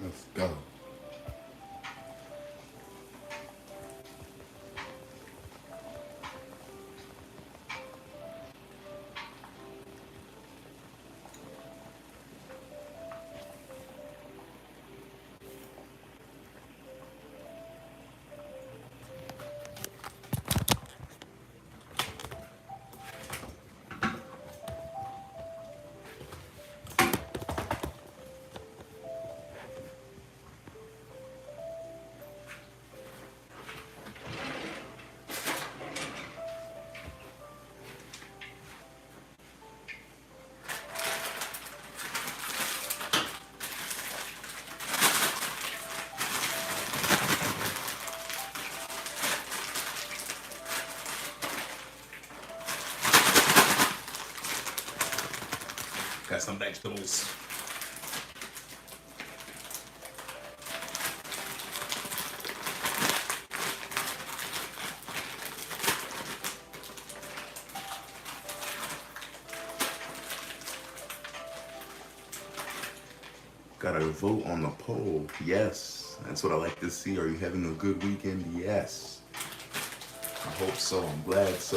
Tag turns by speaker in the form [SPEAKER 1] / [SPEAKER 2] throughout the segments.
[SPEAKER 1] Let's go. Got some vegetables. Got to vote on the poll. Yes. That's what I like to see. Are you having a good weekend? Yes. I hope so. I'm glad so.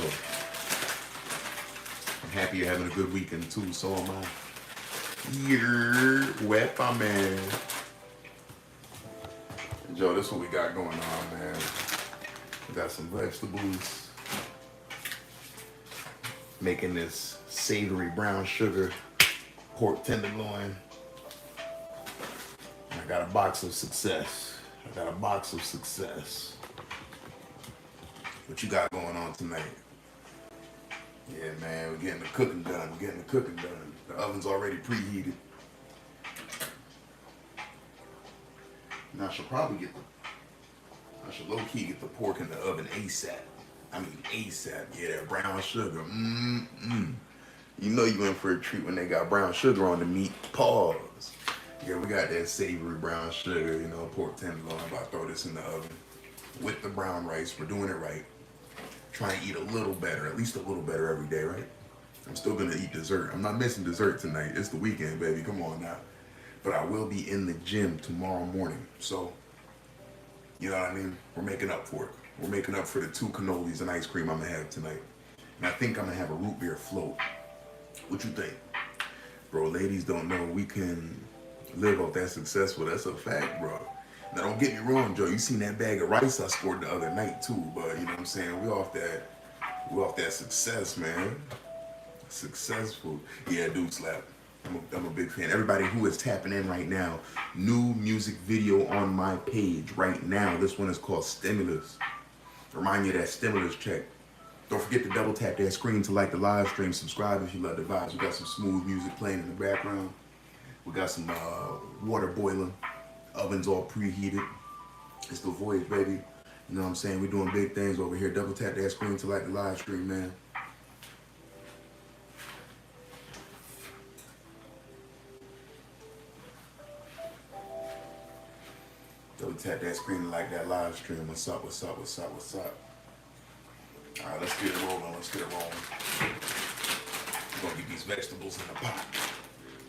[SPEAKER 1] I'm happy you're having a good weekend too. So am I. You're wet, my man. Joe, this is what we got going on, man. We got some vegetables. Making this savory brown sugar pork tenderloin. I got a box of success. I got a box of success. What you got going on tonight? Yeah, man, we're getting the cooking done. We're getting the cooking done. The oven's already preheated. Now I should probably I should low-key get the pork in the oven ASAP. I mean ASAP. Yeah, that brown sugar. You know you in for a treat when they got brown sugar on the meat. Pause. Yeah, we got that savory brown sugar, you know, pork tenderloin. I'm about to throw this in the oven with the brown rice. We're doing it right. Trying to eat a little better, at least a little better every day, right? I'm still gonna eat dessert. I'm not missing dessert tonight. It's the weekend, baby. Come on now. But I will be in the gym tomorrow morning. So, you know what I mean? We're making up for it. We're making up for the 2 cannolis and ice cream I'm gonna have tonight. And I think I'm gonna have a root beer float. What you think? Bro, ladies don't know we can live off that successful. That's a fact, bro. Now don't get me wrong, Joe. You seen that bag of rice I scored the other night too, but you know what I'm saying? We off that success, man. Successful. Yeah, dude slap. I'm a big fan. Everybody who is tapping in right now, new music video on my page right now. This one is called Stimulus. Remind you of that stimulus check. Don't forget to double tap that screen to like the live stream. Subscribe if you love the vibes. We got some smooth music playing in the background. We got some water boiling. Oven's all preheated. It's the voyage, baby. You know what I'm saying? We're doing big things over here. Double tap that screen to like the live stream, man. Double tap that screen to like that live stream. What's up, what's up, what's up, what's up? All right, let's get it rolling. Let's get it rolling. We're gonna get these vegetables in the pot.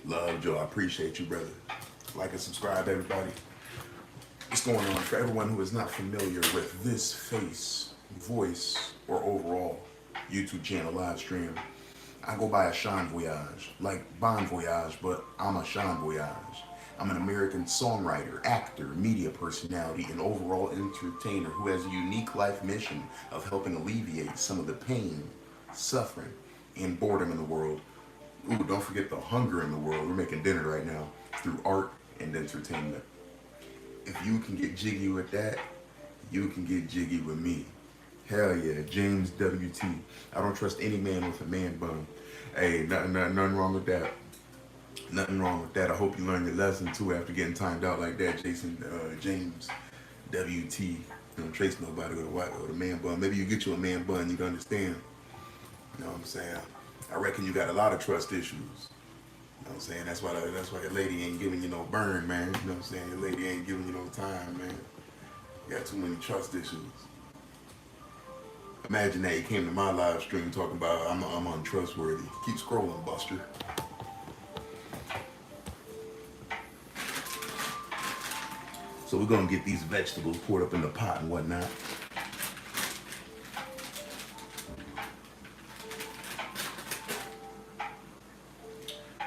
[SPEAKER 1] Love, Joe. I appreciate you, brother. Like and subscribe, everybody. What's going on? For everyone who is not familiar with this face, voice, or overall YouTube channel live stream, I go by a Sean Voyage, like Bon Voyage, but I'm a Sean Voyage. I'm an American songwriter, actor, media personality, and overall entertainer who has a unique life mission of helping alleviate some of the pain, suffering, and boredom in the world. Ooh, don't forget the hunger in the world. We're making dinner right now through art and entertainment. If you can get jiggy with that, you can get jiggy with me. Hell yeah, James WT. I don't trust any man with a man bun. Hey, nothing wrong with that. Nothing wrong with that. I hope you learned your lesson too after getting timed out like that, James WT. Don't trace nobody with a man bun. Maybe you get you a man bun, you can understand. You know what I'm saying? I reckon you got a lot of trust issues. You know what I'm saying? That's why your lady ain't giving you no burn, man. You know what I'm saying? Your lady ain't giving you no time, man. You got too many trust issues. Imagine that you came to my live stream talking about I'm untrustworthy. Keep scrolling, Buster. So we're gonna get these vegetables poured up in the pot and whatnot.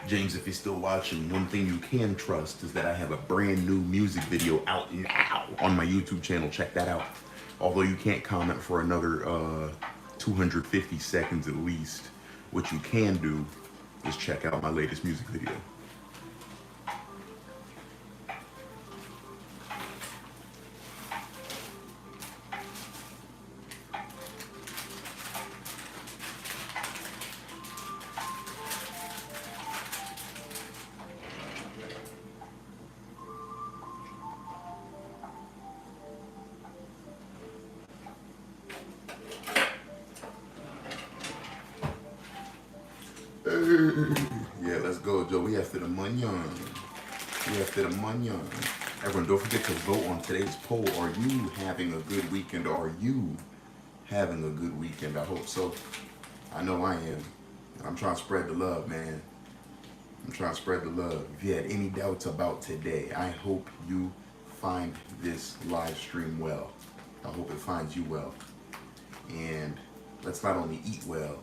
[SPEAKER 1] James, if you're still watching, one thing you can trust is that I have a brand new music video out now on my YouTube channel. Check that out. Although you can't comment for another 250 seconds at least, what you can do is check out my latest music video. Yeah, let's go, Joe. We after the monyan. We after the monyan. Everyone, don't forget to vote on today's poll. Are you having a good weekend? Are you having a good weekend? I hope so. I know I am. I'm trying to spread the love, man. I'm trying to spread the love. If you had any doubts about today, I hope you find this live stream well. I hope it finds you well. And let's not only eat well,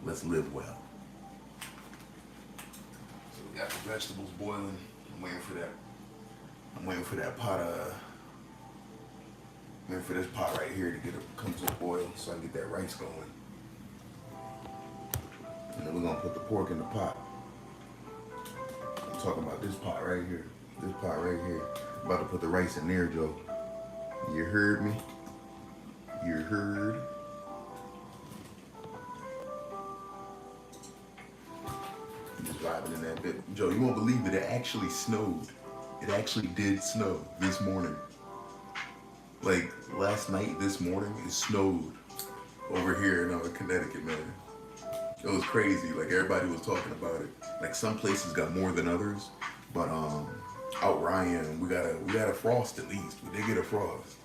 [SPEAKER 1] let's live well. So we got the vegetables boiling. I'm waiting for that. I'm waiting for that pot waiting for this pot right here to get it come to a boil so I can get that rice going. And then we're gonna put the pork in the pot. I'm talking about this pot right here. This pot right here. I'm about to put the rice in there, Joe. You heard me? You heard? I'm just vibing in that bit. Joe, you won't believe that it actually snowed. It actually did snow this morning. Like last night, this morning, it snowed over here in Connecticut, man. It was crazy. Like everybody was talking about it. Like some places got more than others, but out Ryan, we got a frost at least. We did get a frost.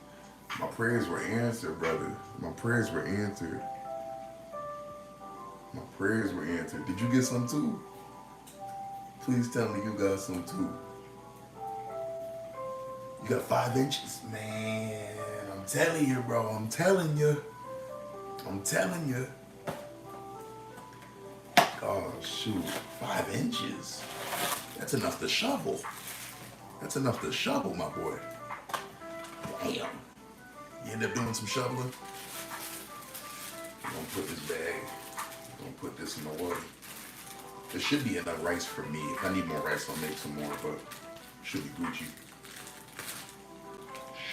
[SPEAKER 1] My prayers were answered, brother. My prayers were answered. My prayers were answered. Did you get some too? Please tell me you got some too. You got 5 inches? Man, I'm telling you, bro. I'm telling you. I'm telling you. Oh, shoot. 5 inches? That's enough to shovel. That's enough to shovel, my boy. Damn. You end up doing some shoveling? I'm gonna put this bag. I'm gonna put this in the water. There should be enough rice for me. If I need more rice, I'll make some more, but should be Gucci.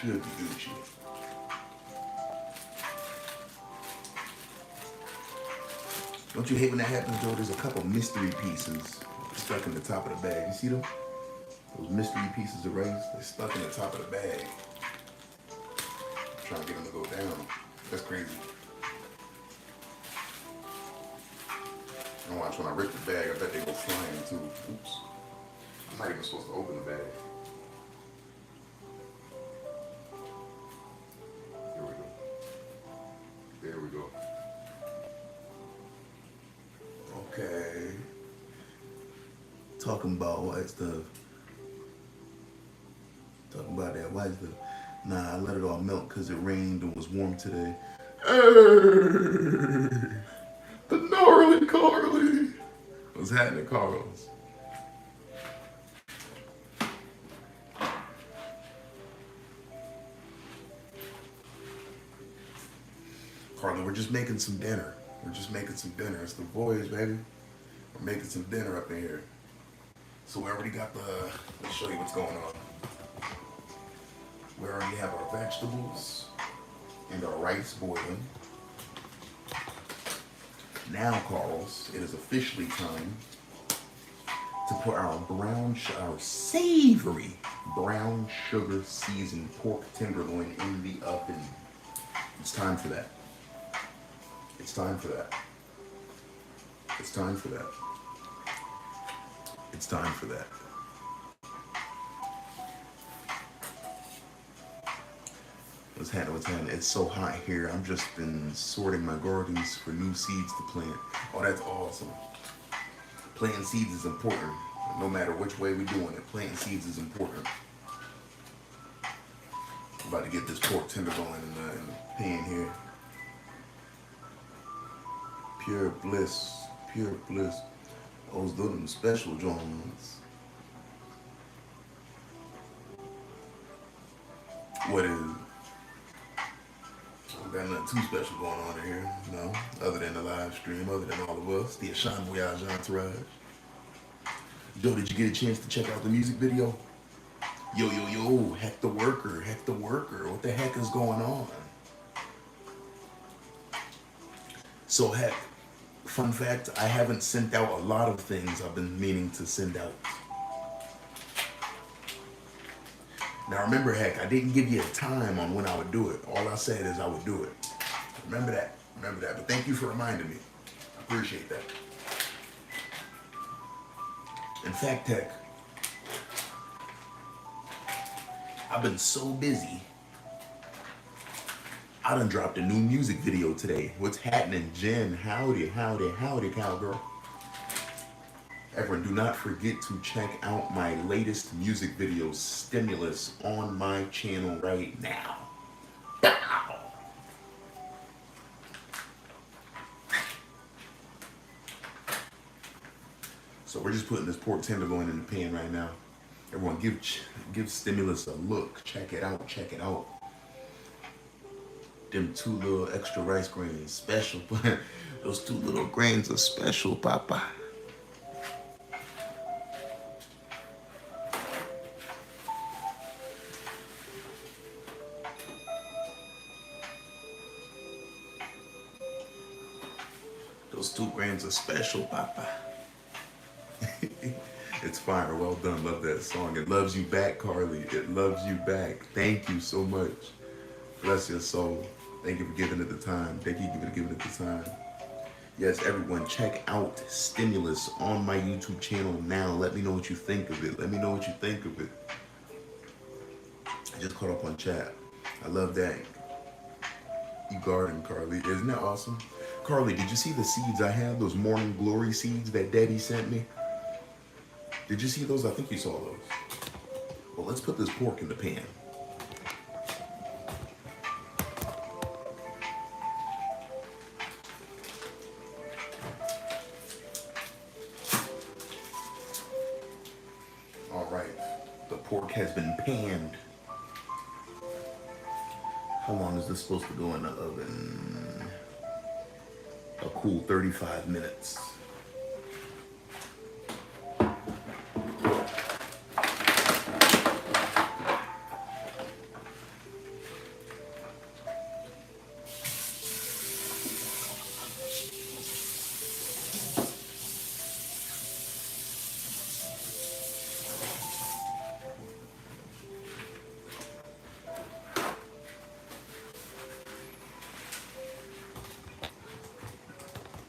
[SPEAKER 1] Should be Gucci. Don't you hate when that happens, Joe? There's a couple mystery pieces stuck in the top of the bag. You see them? Those mystery pieces of rice, they're stuck in the top of the bag. I'm trying to get them to go down. That's crazy. And watch when I rip the bag, I bet they go flying too. Oops. I'm not even supposed to open the bag. There we go. There we go. Okay. Talking about white stuff. Talking about that white stuff. Nah, I let it all melt because it rained and was warm today. Hey! The gnarly Carly! What's happening, Carlos? Carly, we're just making some dinner. We're just making some dinner. It's the boys, baby. We're making some dinner up in here. So we already got let's show you what's going on. We already have our vegetables and our rice boiling. Now, Carlos, it is officially time to put our our savory brown sugar seasoned pork tenderloin in the oven. It's time for that. It's time for that. It's time for that. It's time for that. What's happening? What's happening? It's so hot here. I've just been sorting my gardens for new seeds to plant. Oh, that's awesome. Planting seeds is important. No matter which way we're doing it, planting seeds is important. About to get this pork tenderloin in the pan here. Pure bliss, pure bliss. Those little special joints. What is? Got nothing too special going on in here, no. Other than the live stream, other than all of us, the Ashan Voyage entourage. Joe, did you get a chance to check out the music video? Yo, yo, yo, heck the worker, heck the worker. What the heck is going on? So heck, fun fact, I haven't sent out a lot of things I've been meaning to send out. Now remember, heck, I didn't give you a time on when I would do it. All I said is I would do it. Remember that, remember that. But thank you for reminding me. I appreciate that. In fact, heck, I've been so busy. I done dropped a new music video today. What's happening, Jen? Howdy, howdy, howdy, cowgirl. Everyone, do not forget to check out my latest music video, Stimulus, on my channel right now. Bow! So we're just putting this pork tenderloin in the pan right now. Everyone, give Stimulus a look. Check it out, check it out. Them 2 little extra rice grains, special. Those 2 little grains are special, Papa. Those 2 grains are special, Papa. It's fire. Well done. Love that song. It loves you back, Carly. It loves you back. Thank you so much. Bless your soul. Thank you for giving it the time. Thank you for giving it the time. Yes, everyone, check out Stimulus on my YouTube channel now. Let me know what you think of it. Let me know what you think of it. I just caught up on chat. I love that. You garden, Carly. Isn't that awesome? Carly, did you see the seeds I have? Those Morning Glory seeds that Daddy sent me? Did you see those? I think you saw those. Well, let's put this pork in the pan. All right, the pork has been panned. How long is this supposed to go in the oven? A cool 35 minutes.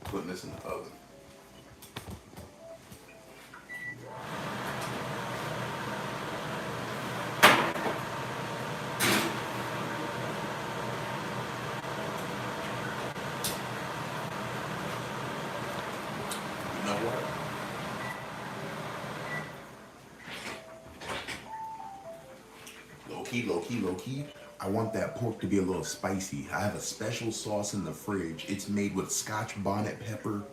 [SPEAKER 1] Putting this in the oven. You know what? Low key, low key, low key. I want that pork to be a little spicy. I have a special sauce in the fridge. It's made with Scotch bonnet pepper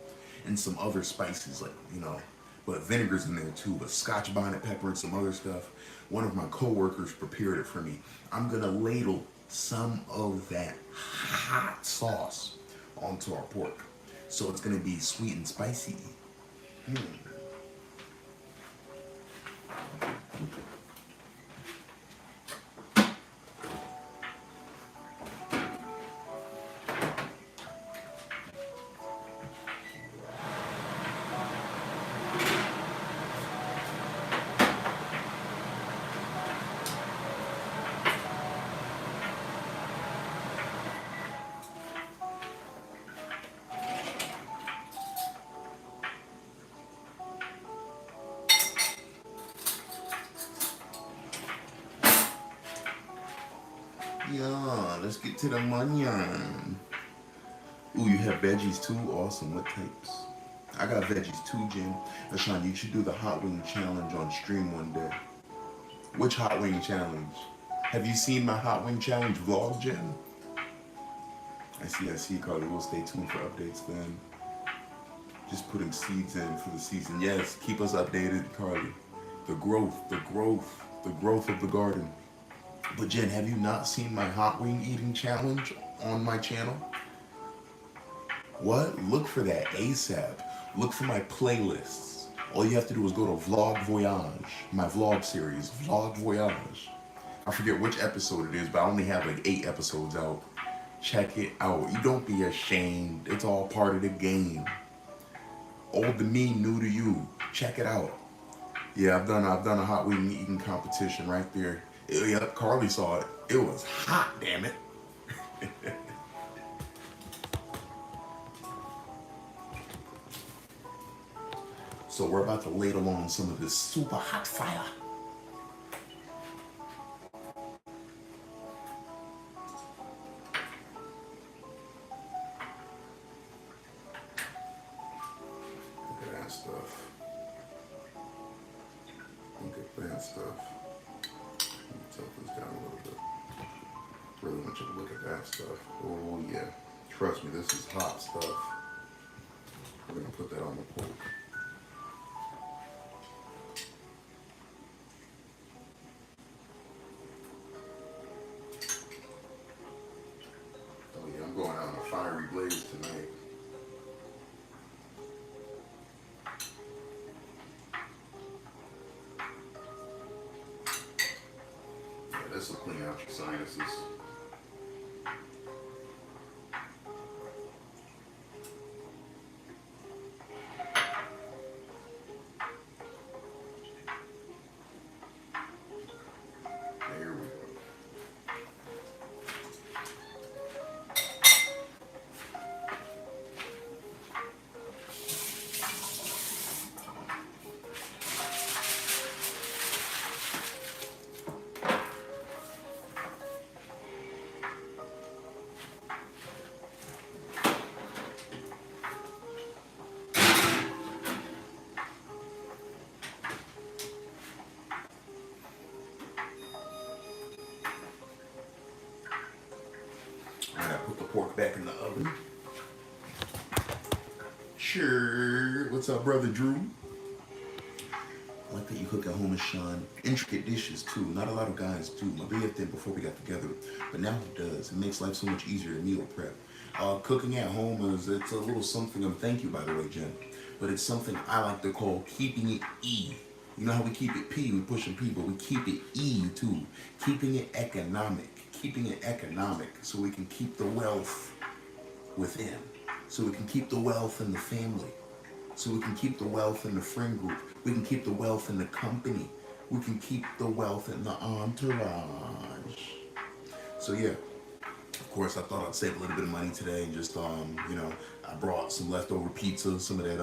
[SPEAKER 1] and some other spices, like, you know, but vinegar's in there too, but Scotch bonnet pepper and some other stuff. One of my coworkers prepared it for me. I'm gonna ladle some of that hot sauce onto our pork. So it's gonna be sweet and spicy. Yeah, let's get to the money. Ooh, you have veggies too? Awesome. What types? I got veggies too, Jim. Ashan, you should do the hot wing challenge on stream one day. Which hot wing challenge? Have you seen my Hot Wing Challenge vlog, Jen? I see, Carly. We'll stay tuned for updates then. Just putting seeds in for the season. Yes, keep us updated, Carly. The growth of the garden. But Jen, have you not seen my hot wing eating challenge on my channel? What? Look for that ASAP. Look for my playlists. All you have to do is go to Vlog Voyage, my vlog series, Vlog Voyage. I forget which episode it is, but I only have like 8 episodes out. Check it out. You don't be ashamed. It's all part of the game. Old to me, new to you. Check it out. Yeah, I've done a hot wing eating competition right there. Yep, Carly saw it. It was hot, damn it. So we're about to ladle on some of this super hot fire. Look at that stuff. Look at that stuff. Let me tilt this down a little bit. Really want you to look at that stuff. Oh yeah. Trust me, this is hot stuff. We're gonna put that on the pork. Oh yeah, I'm going out on a fiery blaze tonight. Yeah, this will clean out your sinuses. There we go. Alright, I put the pork back in the oven. Sure. What's up, brother Drew? I like that you cook at home with Sean. Intricate dishes too. Not a lot of guys do. My BF did before we got together, but now he does. It makes life so much easier to meal prep. Cooking at home it's a little something. Thank you, by the way, Jen. But it's something I like to call keeping it E. You know how we keep it P, we pushing P, but we keep it E too. Keeping it economic. Keeping it economic so we can keep the wealth within. So we can keep the wealth in the family. So we can keep the wealth in the friend group. We can keep the wealth in the company. We can keep the wealth in the entourage. So yeah, of course I thought I'd save a little bit of money today and just I brought some leftover pizza, some of that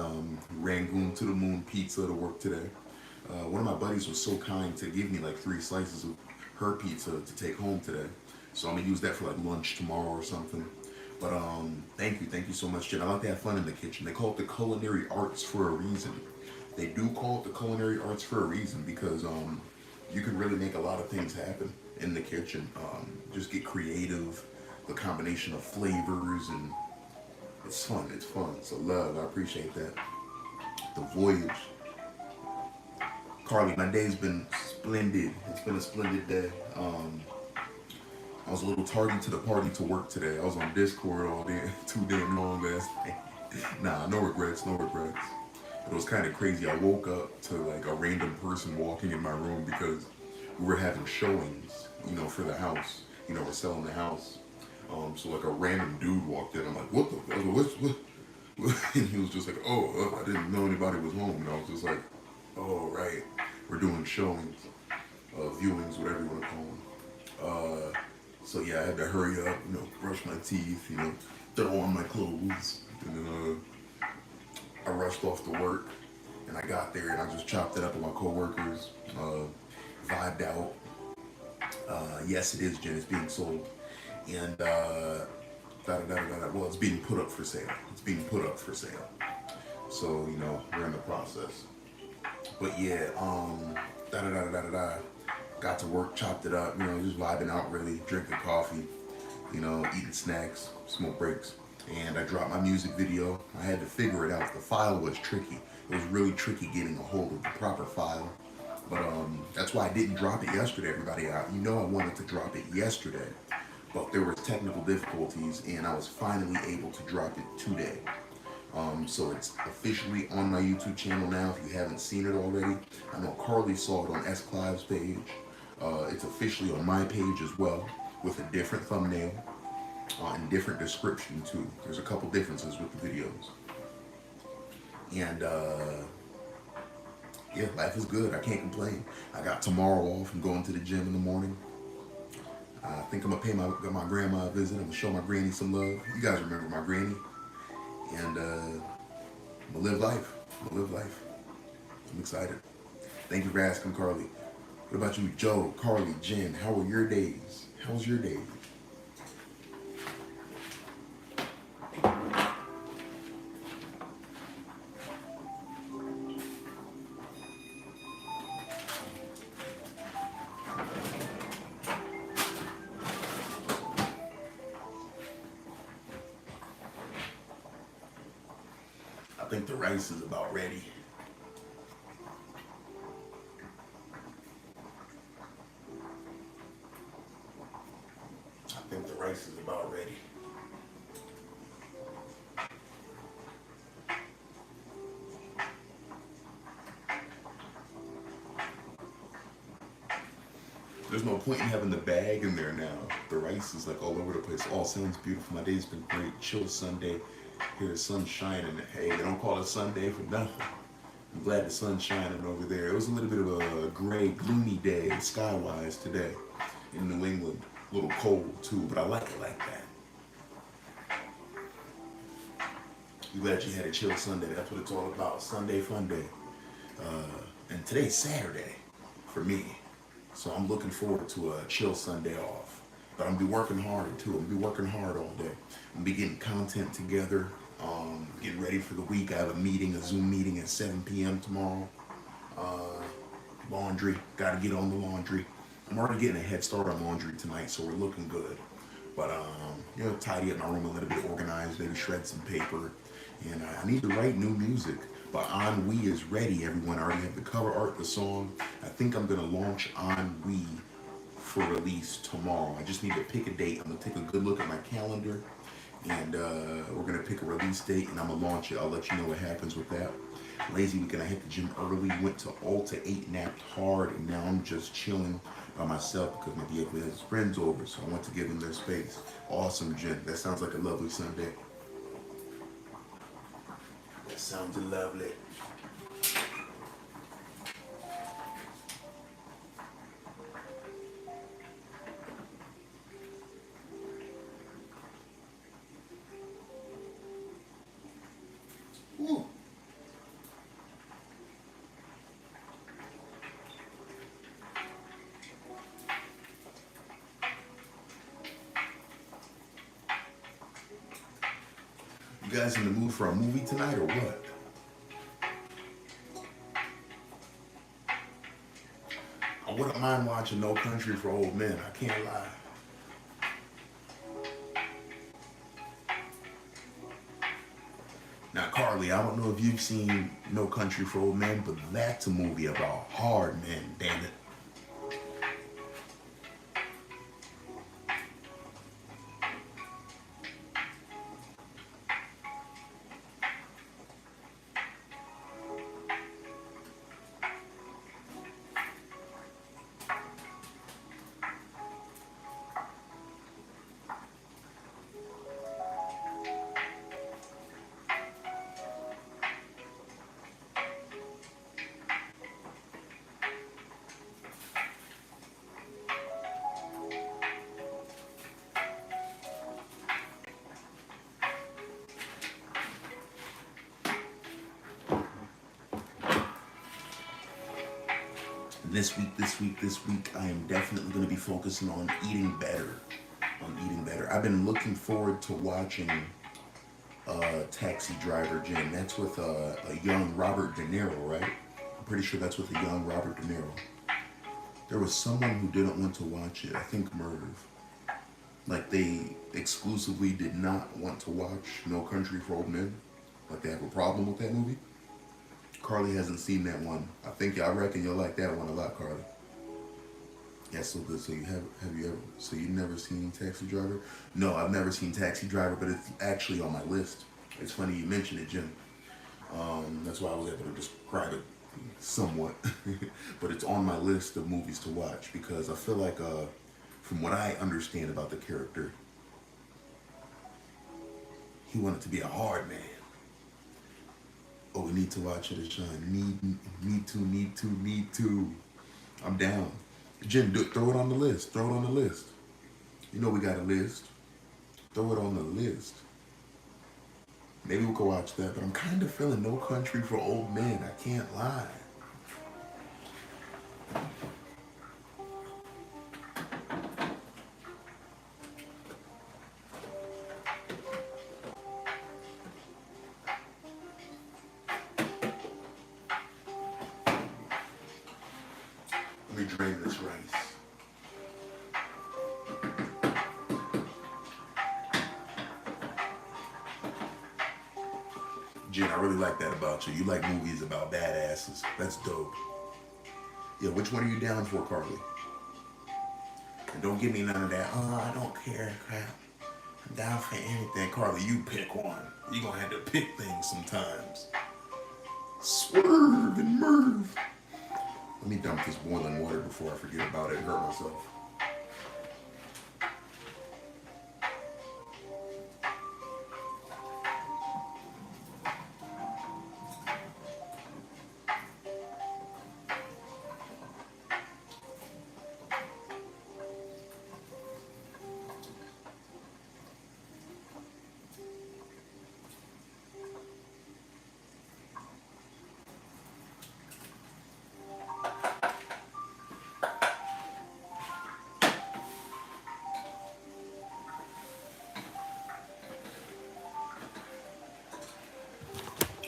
[SPEAKER 1] Rangoon to the Moon pizza to work today. One of my buddies was so kind to give me like 3 slices of her pizza to take home today. So I'm gonna use that for like lunch tomorrow or something. But thank you so much, Jen. I like to have fun in the kitchen. They call it the culinary arts for a reason. They do call it the culinary arts for a reason because you can really make a lot of things happen in the kitchen. Just get creative, the combination of flavors, and it's fun. It's fun. So love, I appreciate that. The voyage. Carly, my day's been splendid. It's been a splendid day. I was a little tardy to the party to work today. I was on Discord all day, too damn long last night. Nah, no regrets, no regrets. It was kind of crazy. I woke up to like a random person walking in my room because we were having showings, for the house. We're selling the house. So like a random dude walked in. I'm like, what the? I was like, what? And he was just like, oh, I didn't know anybody was home. And I was just like, oh, right. We're doing showings, viewings, whatever you want to call them. So yeah, I had to hurry up, brush my teeth, throw on my clothes, and then I rushed off to work, and I got there and I just chopped it up with my coworkers, vibed out. Yes, it is, Jen. It's being sold, and well, it's being put up for sale. It's being put up for sale. So we're in the process. But yeah, got got to work, chopped it up, just vibing out really, drinking coffee, eating snacks, smoke breaks. And I dropped my music video. I had to figure it out. The file was tricky. It was really tricky getting a hold of the proper file. But that's why I didn't drop it yesterday, everybody. I wanted to drop it yesterday, but there were technical difficulties, and I was finally able to drop it today. So it's officially on my YouTube channel now, if you haven't seen it already. I know Carly saw it on S. Clive's page. It's officially on my page as well, with a different thumbnail and different description too. There's a couple differences with the videos. And yeah, life is good. I can't complain. I got tomorrow off. I'm going to the gym in the morning. I think I'm gonna pay my grandma a visit. I'm gonna show my granny some love. You guys remember my granny. And I'm gonna live life. I'm excited. Thank you for asking, Carly. What about you, Joe, Carly, Jen? How were your days? How's your day? I think the rice is about ready. There's no point in having the bag in there now. The rice is like all over the place. All sounds beautiful. My day's been great. Chill Sunday. Here the sun's shining. Hey, they don't call it Sunday for nothing. I'm glad the sun's shining over there. It was a little bit of a gray, gloomy day, sky-wise today in New England. A little cold too, but I like it like that. I'm glad you had a chill Sunday. That's what it's all about. Sunday fun day. And today's Saturday for me. So I'm looking forward to a chill Sunday off. But I'm gonna be working hard too. I'm gonna be working hard all day. I'm gonna be getting content together, getting ready for the week. I have a Zoom meeting at 7 p.m. tomorrow. Laundry, gotta get on the laundry. I'm already getting a head start on laundry tonight, so we're looking good. But tidy up my room a little bit, organize, maybe shred some paper. And I need to write new music. But Ennui is ready, everyone. I already have the cover art, the song. I think I'm gonna launch Ennui for release tomorrow. I just need to pick a date. I'm gonna take a good look at my calendar, and we're gonna pick a release date, and I'm gonna launch it. I'll let you know what happens with that. Lazy weekend, I hit the gym early, went to Ulta, ate, napped hard, and now I'm just chilling by myself because my vehicle has friends over, so I want to give them their space. Awesome, Jen. That sounds like a lovely Sunday. That sounds lovely. Ooh. You guys in the mood for a movie tonight or what? I wouldn't mind watching No Country for Old Men. I can't lie. Now, Carly, I don't know if you've seen No Country for Old Men, but that's a movie about hard men, damn it. This week, I am definitely going to be focusing on eating better. I've been looking forward to watching Taxi Driver, Jen. That's with a young Robert De Niro, right? I'm pretty sure that's with a young Robert De Niro. There was someone who didn't want to watch it. I think Merv. Like they exclusively did not want to watch No Country for Old Men. Like they have a problem with that movie. Carly hasn't seen that one. I reckon you'll like that one a lot, Carly. Yeah, so good. So have you ever so you've never seen Taxi Driver? No, I've never seen Taxi Driver, but it's actually on my list. It's funny you mentioned it, Jim. That's why I was able to describe it somewhat. But it's on my list of movies to watch because I feel like from what I understand about the character, he wanted to be a hard man. Oh, we need to watch it, Sean. Need to. I'm down. Jim, throw it on the list. Throw it on the list. You know we got a list. Throw it on the list. Maybe we could watch that, but I'm kind of feeling No Country for Old Men. I can't lie. Let me drain this rice. Jen, I really like that about you. You like movies about badasses. That's dope. Yeah, which one are you down for, Carly? And don't give me none of that, oh, I don't care crap. I'm down for anything. Carly, you pick one. You're going to have to pick things sometimes. Swerve and Merv. Let me dump this boiling water before I forget about it and hurt myself.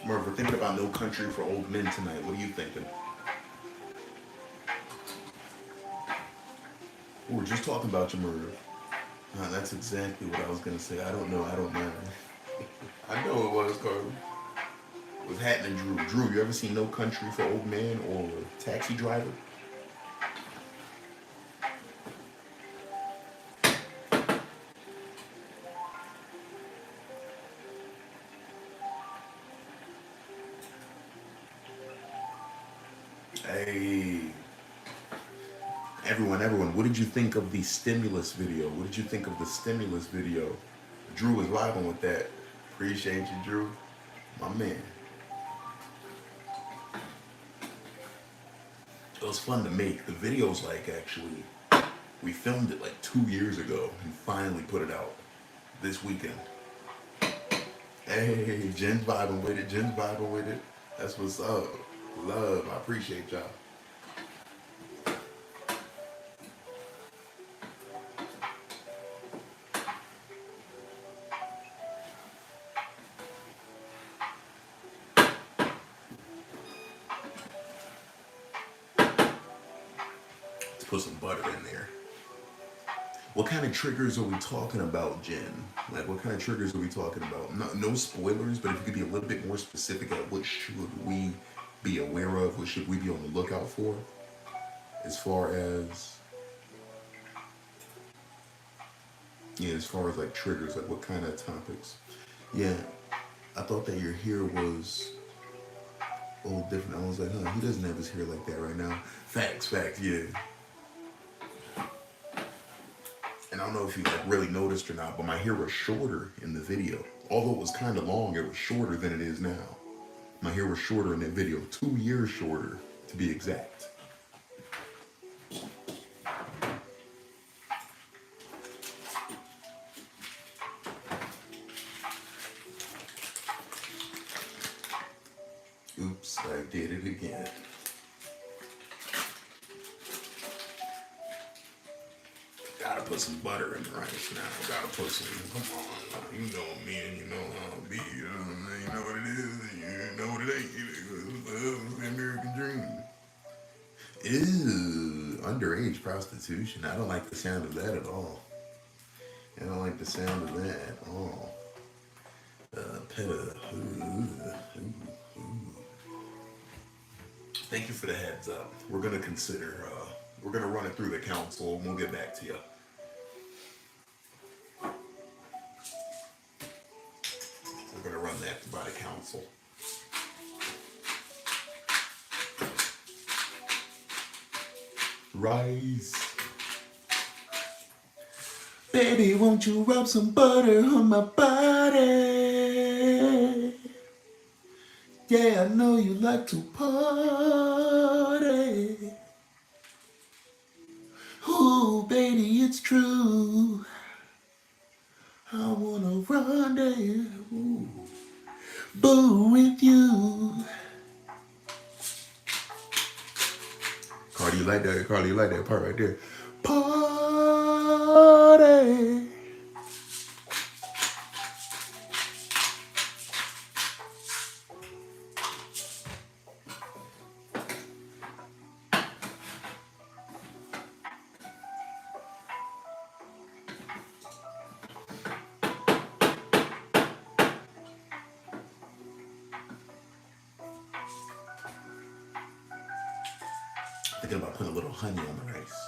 [SPEAKER 1] Merv, we're thinking about No Country for Old Men tonight. What are you thinking? We were just talking about you, Merv. That's exactly what I was going to say. I don't know. I know it was, Carly. What's happening, Drew? Drew, you ever seen No Country for Old Men or Taxi Driver? Hey, everyone, what did you think of the stimulus video? What did you think of the stimulus video? Drew was vibing with that. Appreciate you, Drew. My man. It was fun to make. The video's like actually, we filmed it like 2 years ago and finally put it out this weekend. Hey, Jen's vibing with it. Jen's vibing with it. That's what's up. Love. I appreciate y'all. Let's put some butter in there. What kind of triggers are we talking about, Jen? Like, what kind of triggers are we talking about? No spoilers, but if you could be a little bit more specific at what should we be aware of, what should we be on the lookout for, as far as, yeah, as far as like triggers, like what kind of topics? Yeah, I thought that your hair was a little different. I was like, he doesn't have his hair like that right now. Facts, yeah. And I don't know if you like really noticed or not, but my hair was shorter in the video. Although it was kind of long, it was shorter than it is now. My hair was shorter in that video, 2 years shorter to be exact. Oops, I did it again. Gotta put some butter in the rice now. Gotta put some, come on, you know me and you know how I be. You know what it is, you know what it ain't. It's the American dream. Ew, underage prostitution. I don't like the sound of that at all. I don't like the sound of that at all. Thank you for the heads up. We're gonna consider. We're gonna run it through the council, and we'll get back to you. We're gonna run that by the council. Rice. Baby, won't you rub some butter on my body? Yeah, I know you like to party. Ooh, baby, it's true. I wanna rendezvous with you. Cardi, you like that? Cardi, you like that part right there? Party. Thinking about putting a little honey on the rice.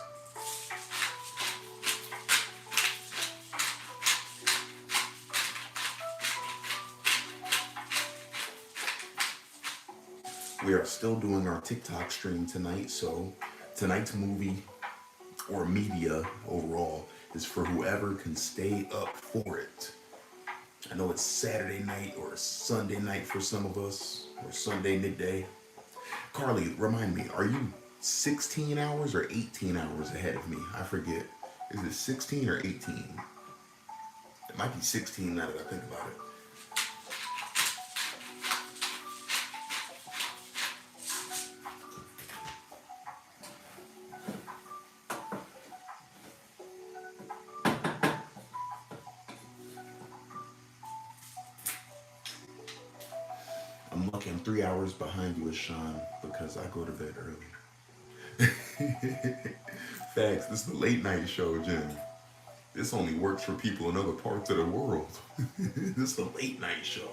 [SPEAKER 1] We are still doing our TikTok stream tonight, so tonight's movie or media overall is for whoever can stay up for it. I know it's Saturday night or Sunday night for some of us, or Sunday midday. Carly, remind me, are you 16 hours or 18 hours ahead of me? I forget. Is it 16 or 18? It might be 16 now that I think about it. I'm lucky I'm 3 hours behind you with Sean because I go to bed early. Facts, this is the late night show, Jim. This only works for people in other parts of the world. This is a late night show.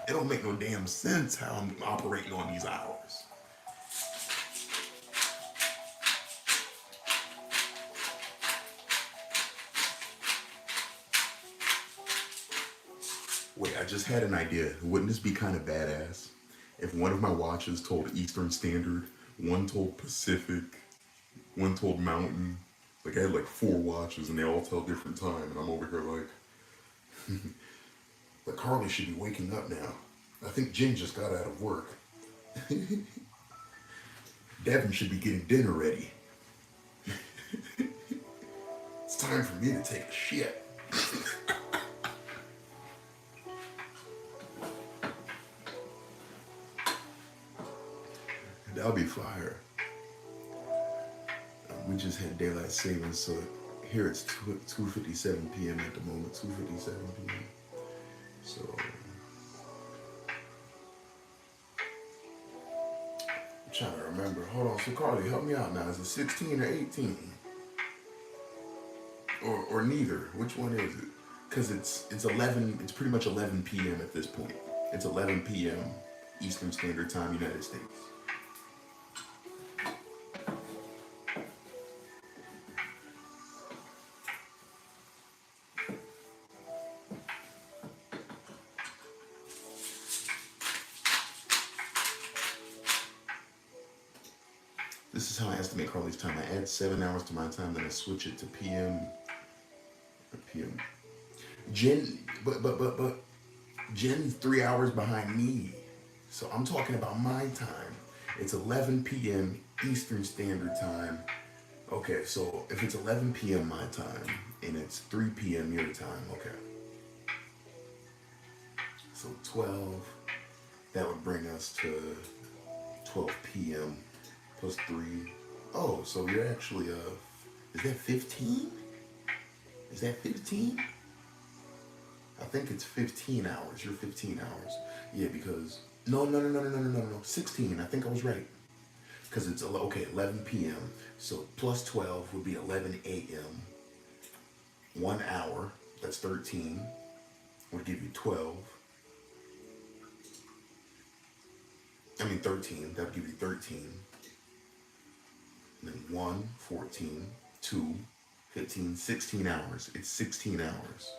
[SPEAKER 1] It don't make no damn sense how I'm operating on these hours. Wait, I just had an idea. Wouldn't this be kind of badass if one of my watches told Eastern Standard, one told Pacific, one told Mountain? Like I had like 4 watches and they all tell different time, and I'm over here like, but Carly should be waking up now. I think Jen just got out of work. Devin should be getting dinner ready. It's time for me to take a shit. That'll be fire. We just had daylight savings, so here it's 2:57 p.m. at the moment. 2:57 p.m. So I'm trying to remember. Hold on. So Carly, help me out now. Is it 16 or 18? Or neither? Which one is it? Because it's 11. It's pretty much 11 p.m. at this point. It's 11 p.m. Eastern Standard Time, United States. This is how I estimate Carly's time. I add 7 hours to my time, then I switch it to PM. Or PM. Jen, but Jen's 3 hours behind me. So I'm talking about my time. It's 11 p.m. Eastern Standard Time. Okay, so if it's 11 p.m. my time and it's 3 p.m. your time, okay. So 12, that would bring us to 12 p.m. plus 3. Oh, so you're actually, is that 15? Is that 15? I think it's 15 hours. You're 15 hours. Yeah, because, no. 16. I think I was right. because it's okay, 11 p.m. So plus 12 would be 11 a.m. 1 hour, that's 13, would give you 12. I mean 13, that would give you 13. And then 1, 14, 2, 15, 16 hours. It's 16 hours.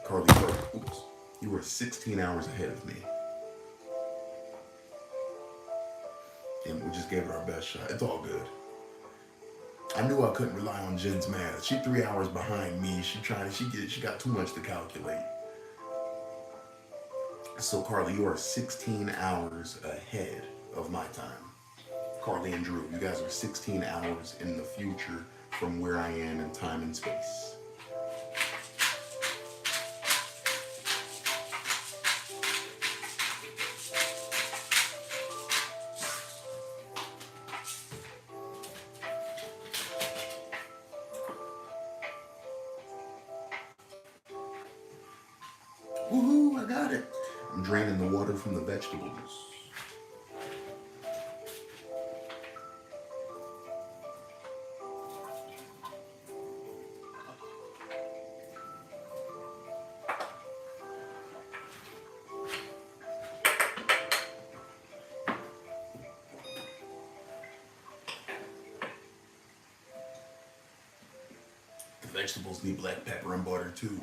[SPEAKER 1] Carly, you were 16 hours ahead of me. And we just gave it our best shot. It's all good. I knew I couldn't rely on Jen's math. She 3 hours behind me. She got too much to calculate. So Carly, you are 16 hours ahead of my time. Carly and Drew, you guys are 16 hours in the future from where I am in time and space. Woohoo, I got it. I'm draining the water from the vegetables. The vegetables need black pepper and butter too.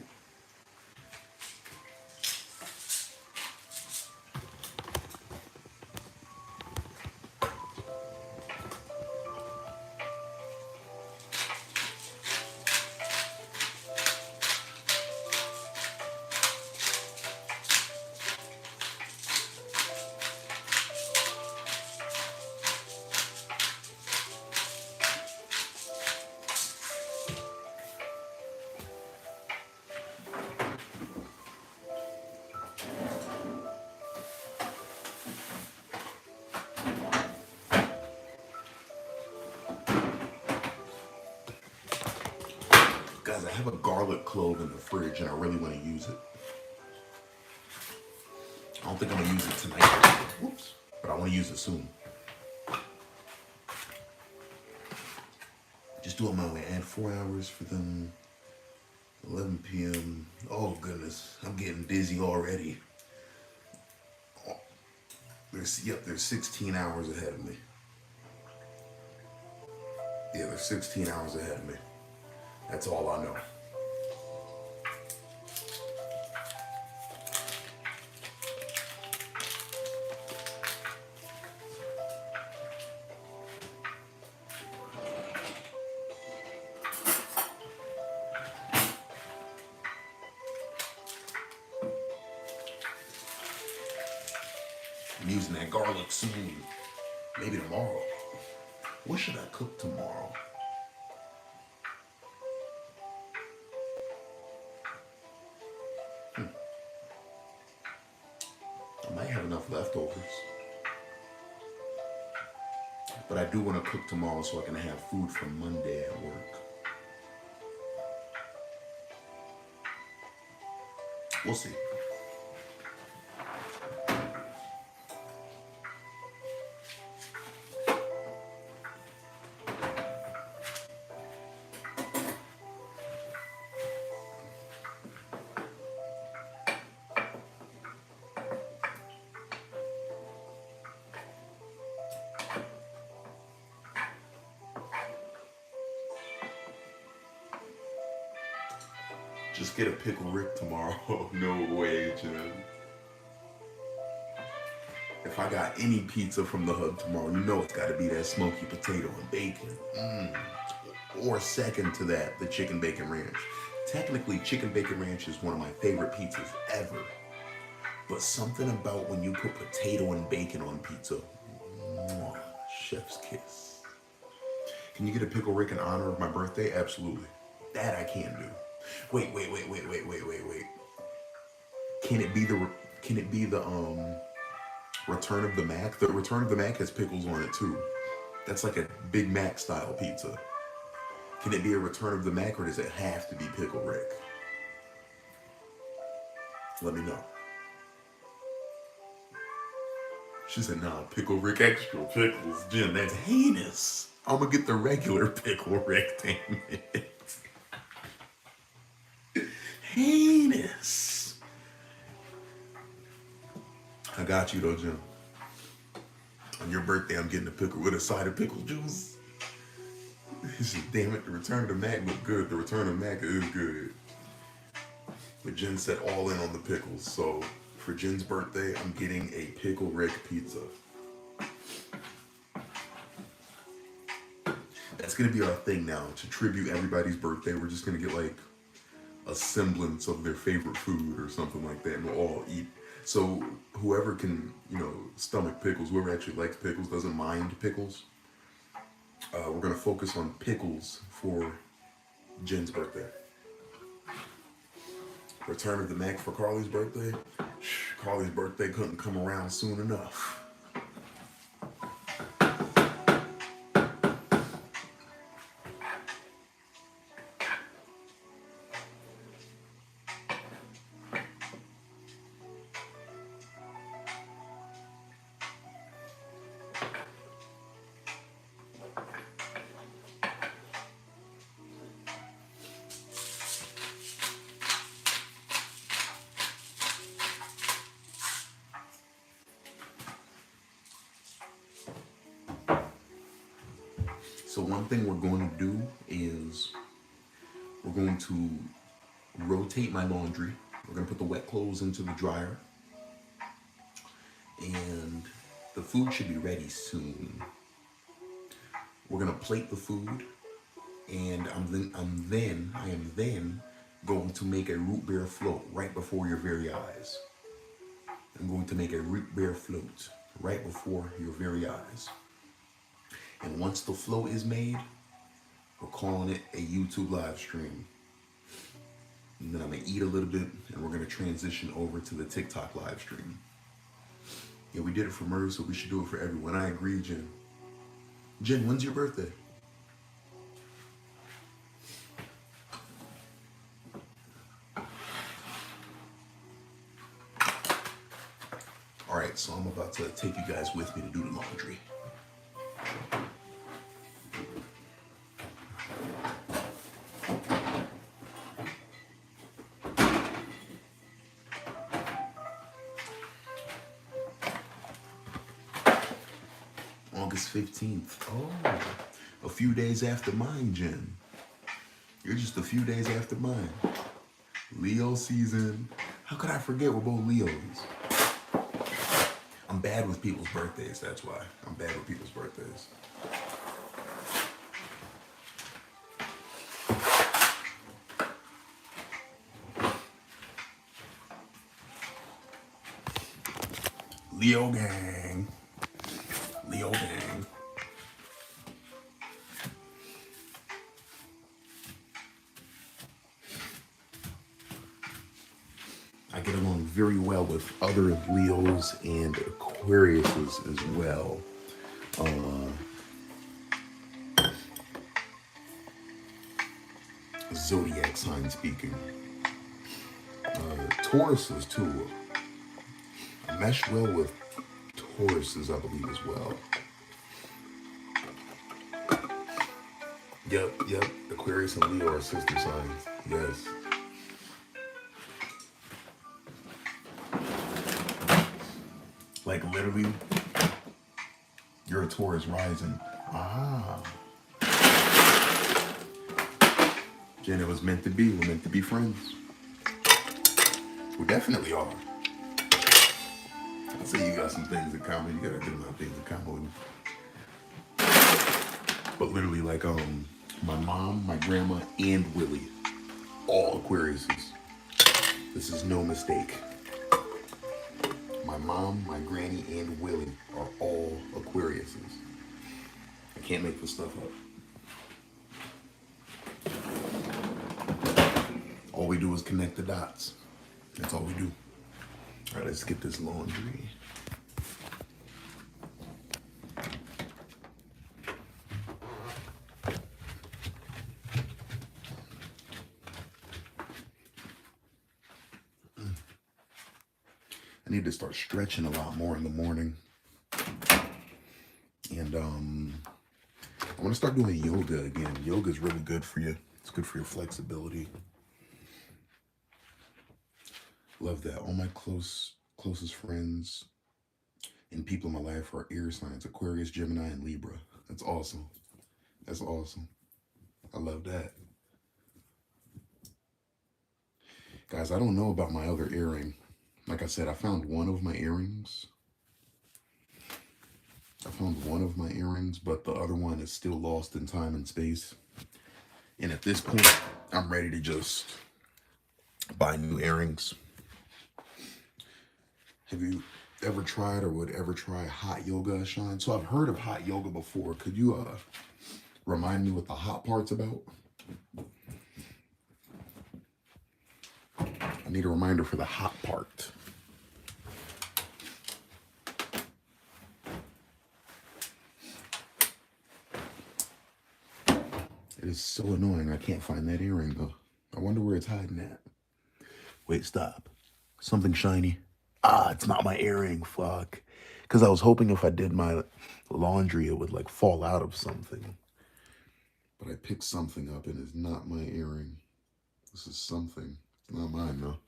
[SPEAKER 1] Guys, I have a garlic clove in the fridge and I really want to use it. I don't think I'm going to use it tonight. Whoops. But I want to use it soon. Just do it my way. Add 4 hours for them. 11 p.m. Oh, goodness. I'm getting dizzy already. Oh, they're 16 hours ahead of me. Yeah, they're 16 hours ahead of me. That's all I know. I'm using that garlic soon. Maybe tomorrow. What should I cook tomorrow? I might have enough leftovers. But I do want to cook tomorrow so I can have food for Monday at work. We'll see. Just get a pickle Rick tomorrow. No way, Jen. If I got any pizza from the Hub tomorrow, you know it's got to be that smoky potato and bacon. Or second to that, the chicken bacon ranch. Technically, chicken bacon ranch is one of my favorite pizzas ever. But something about when you put potato and bacon on pizza, chef's kiss. Can you get a pickle Rick in honor of my birthday? Absolutely. That I can do. Wait. Can it be the Return of the Mac? The Return of the Mac has pickles on it too. That's like a Big Mac style pizza. Can it be a Return of the Mac or does it have to be Pickle Rick? Let me know. She said, nah, Pickle Rick extra pickles. Jen, that's heinous. I'm gonna get the regular Pickle Rick, damn it. Heinous. I got you though, Jen. On your birthday, I'm getting a pickle with a side of pickle juice. She said, damn it, the Return to Mac looked good. The Return to Mac is good. But Jen said all in on the pickles. So for Jen's birthday, I'm getting a Pickle Rick pizza. That's gonna be our thing now. To tribute everybody's birthday, we're just gonna get like a semblance of their favorite food or something like that, and we'll all eat. So whoever can, stomach pickles, whoever actually likes pickles, doesn't mind pickles, we're gonna focus on pickles for Jen's birthday. Return of the Mac for Carly's birthday. Carly's birthday couldn't come around soon enough. So one thing we're going to do is we're going to rotate my laundry. We're going to put the wet clothes into the dryer. And the food should be ready soon. We're going to plate the food. And I am then going to make a root beer float right before your very eyes. I'm going to make a root beer float right before your very eyes. And once the float is made, we're calling it a YouTube live stream. And then I'm gonna eat a little bit and we're gonna transition over to the TikTok live stream. Yeah, we did it for Merv, so we should do it for everyone. I agree, Jen. Jen, when's your birthday? All right, so I'm about to take you guys with me to do the laundry. August 15th. Oh, a few days after mine, Jen. You're just a few days after mine. Leo season. How could I forget we're both Leos? I'm bad with people's birthdays, that's why. I'm bad with people's birthdays. Leo gang. Leo gang. I get along very well with other Leos and Aquariuses as well. Zodiac sign speaking. Tauruses too. I mesh well with Tauruses, I believe, as well. Yep. Aquarius and Leo are sister signs. Yes. Like literally, you're a Taurus rising. Ah. Jen, it was meant to be. We're meant to be friends. We definitely are. I'd say you got some things in common. You got a good amount of things in common with me. But literally, like, my mom, my grandma, and Willie, all Aquariuses. This is no mistake. My mom, my granny, and Willie are all Aquariuses. I can't make this stuff up. All we do is connect the dots. That's all we do. All right, let's get this laundry. I need to start stretching a lot more in the morning. I want to start doing yoga again. Yoga is really good for you. It's good for your flexibility. Love that. All my closest friends and people in my life are air signs: Aquarius, Gemini, and Libra. That's awesome. That's awesome. I love that. Guys, I don't know about my other earring. Like I said, I found one of my earrings. But the other one is still lost in time and space. And at this point, I'm ready to just buy new earrings. Have you ever tried or would ever try hot yoga, Sean? So I've heard of hot yoga before. Could you remind me what the hot part's about? I need a reminder for the hot part. It is so annoying. I can't find that earring though. I wonder where it's hiding at. Wait, stop. Something shiny. Ah, it's not my earring. Fuck. Because I was hoping if I did my laundry, it would like fall out of something. But I picked something up and it's not my earring. This is something. It's not mine though.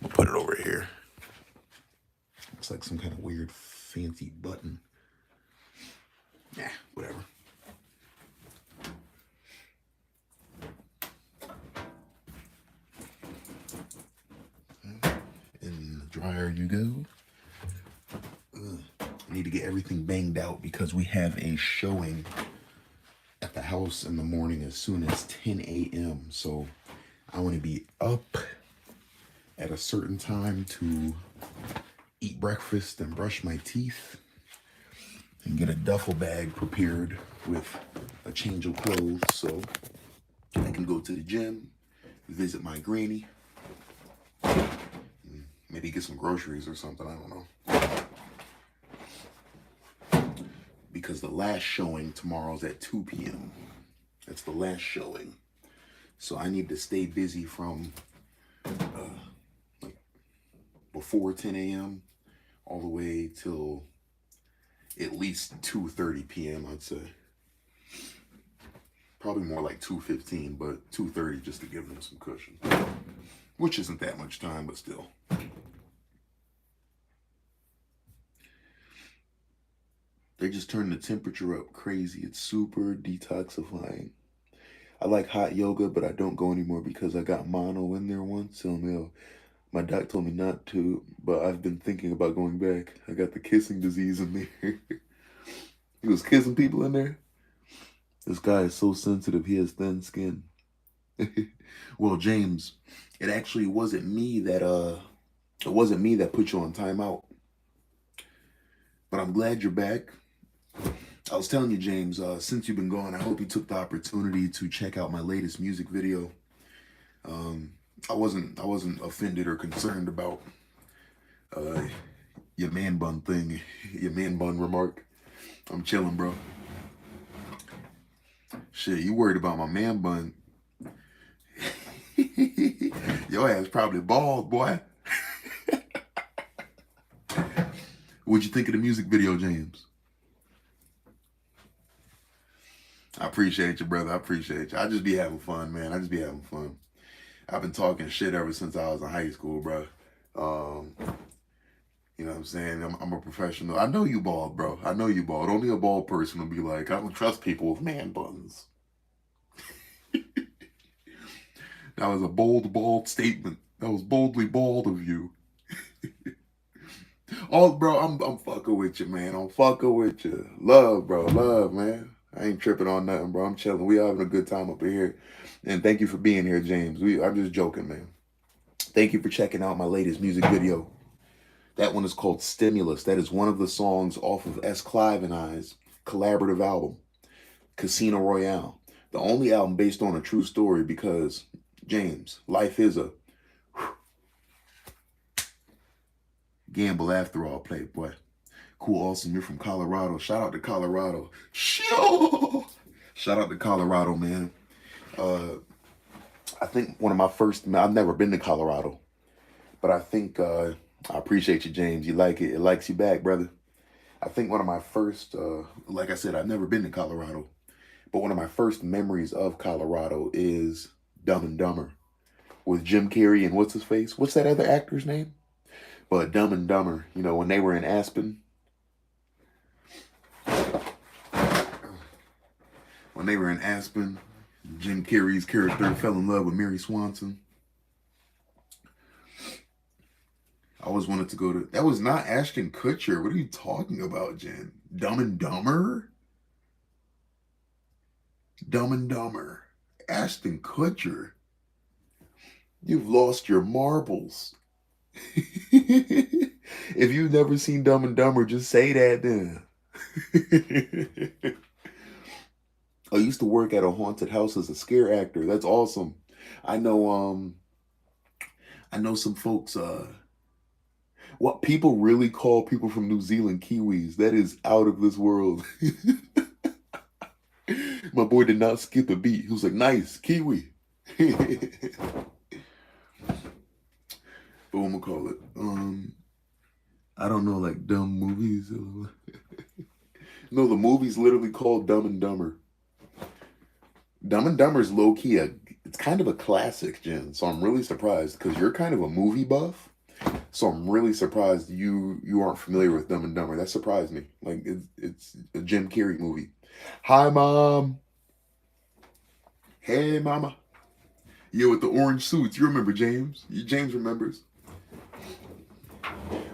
[SPEAKER 1] I'll put it over here. Looks like some kind of weird fancy button. Yeah, whatever. In the dryer you go. I need to get everything banged out because we have a showing at the house in the morning as soon as 10 a.m. So I want to be up at a certain time to eat breakfast and brush my teeth and get a duffel bag prepared with a change of clothes so I can go to the gym, visit my granny, maybe get some groceries or something, I don't know. Because the last showing tomorrow's at 2 p.m. That's the last showing. So I need to stay busy from like before 10 a.m. all the way till at least 2:30 p.m. I'd say. Probably more like 2:15, but 2:30 just to give them some cushion. Which isn't that much time, but still. They just turned the temperature up crazy. It's super detoxifying. I like hot yoga, but I don't go anymore because I got mono in there once. So my doc told me not to, but I've been thinking about going back. I got the kissing disease in there. He was kissing people in there. This guy is so sensitive. He has thin skin. Well, James, it actually wasn't me that put you on timeout. But I'm glad you're back. I was telling you, James, since you've been gone, I hope you took the opportunity to check out my latest music video. I wasn't offended or concerned about your man bun thing, your man bun remark. I'm chilling, bro. Shit, you worried about my man bun? Your ass probably bald, boy. What'd you think of the music video, James? I appreciate you, brother. I appreciate you. I just be having fun, man. I just be having fun. I've been talking shit ever since I was in high school, bro. You know what I'm saying? I'm a professional. I know you bald, bro. I know you bald. Only a bald person will be like, I don't trust people with man buns. That was a bald statement. That was boldly bald of you. Oh, bro, I'm fucking with you, man. I'm fucking with you. Love, bro. Love, man. I ain't tripping on nothing, bro. I'm chilling. We having a good time up here. And thank you for being here, James. I'm just joking, man. Thank you for checking out my latest music video. That one is called Stimulus. That is one of the songs off of S. Clive and I's collaborative album, Casino Royale. The only album based on a true story because, James, life is a gamble after all, playboy. Cool, awesome. You're from Colorado. Shout out to Colorado. Shout out to Colorado, man. I think one of my first, I've never been to Colorado, but I think, I appreciate you, James. You like it. It likes you back, brother. I think one of my first, like I said, I've never been to Colorado, But one of my first memories of Colorado is Dumb and Dumber with Jim Carrey and what's his face? What's that other actor's name? But Dumb and Dumber, you know, when they were in Aspen, when they were in Aspen, Jim Carrey's character fell in love with Mary Swanson. I always wanted to go to. That was not Ashton Kutcher. What are you talking about, Jen? Dumb and Dumber? Dumb and Dumber. Ashton Kutcher. You've lost your marbles. If you've never seen Dumb and Dumber, just say that then. I used to work at a haunted house as a scare actor. That's awesome. I know I know some folks what people really call people from New Zealand Kiwis. That is out of this world. My boy did not skip a beat. He was like, nice, Kiwi. But what am I call it? I don't know, like dumb movies. No, the movie's literally called Dumb and Dumber. Dumb and Dumber is low key it's kind of a classic, Jen. So I'm really surprised because you're kind of a movie buff. So I'm really surprised you aren't familiar with Dumb and Dumber. That surprised me. Like it's a Jim Carrey movie. Hi, mom. Hey, mama. Yeah, with the orange suits. You remember James? James remembers.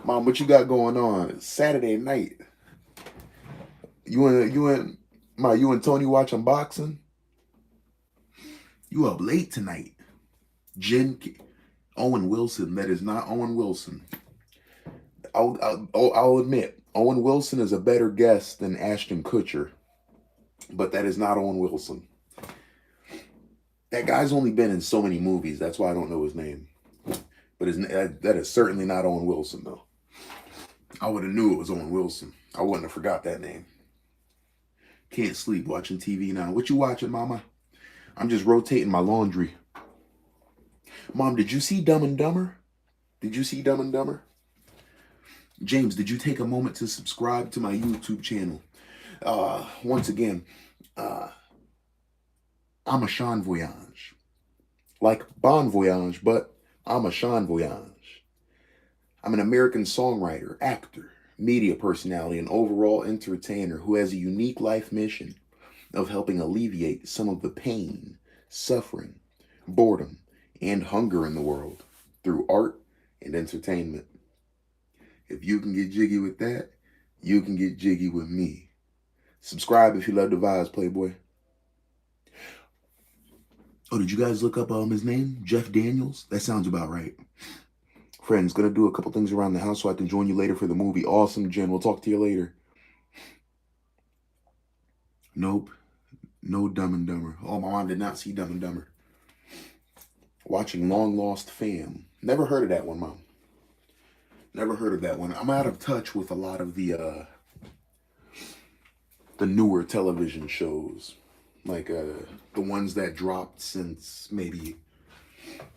[SPEAKER 1] Mom, what you got going on? It's Saturday night. You and Tony watching boxing? You up late tonight. Owen Wilson. That is not Owen Wilson. I'll admit, Owen Wilson is a better guest than Ashton Kutcher, but that is not Owen Wilson. That guy's only been in so many movies. That's why I don't know his name. But that is certainly not Owen Wilson, though. I would have knew it was Owen Wilson. I wouldn't have forgot that name. Can't sleep watching TV now. What you watching, mama? I'm just rotating my laundry. Mom, did you see Dumb and Dumber? Did you see Dumb and Dumber? James, did you take a moment to subscribe to my YouTube channel? Once again, I'm a Sean Voyage. Like Bon Voyage, but I'm a Sean Voyage. I'm an American songwriter, actor, media personality, and overall entertainer who has a unique life mission of helping alleviate some of the pain, suffering, boredom, and hunger in the world through art and entertainment. If you can get jiggy with that, you can get jiggy with me. Subscribe if you love the vibes, Playboy. Oh, did you guys look up his name? Jeff Daniels? That sounds about right. Friends, gonna do a couple things around the house so I can join you later for the movie. Awesome, Jen. We'll talk to you later. Nope. No Dumb and Dumber. Oh, my mom did not see Dumb and Dumber. Watching Long Lost Fam. Never heard of that one, Mom. Never heard of that one. I'm out of touch with a lot of the newer television shows. Like the ones that dropped since maybe,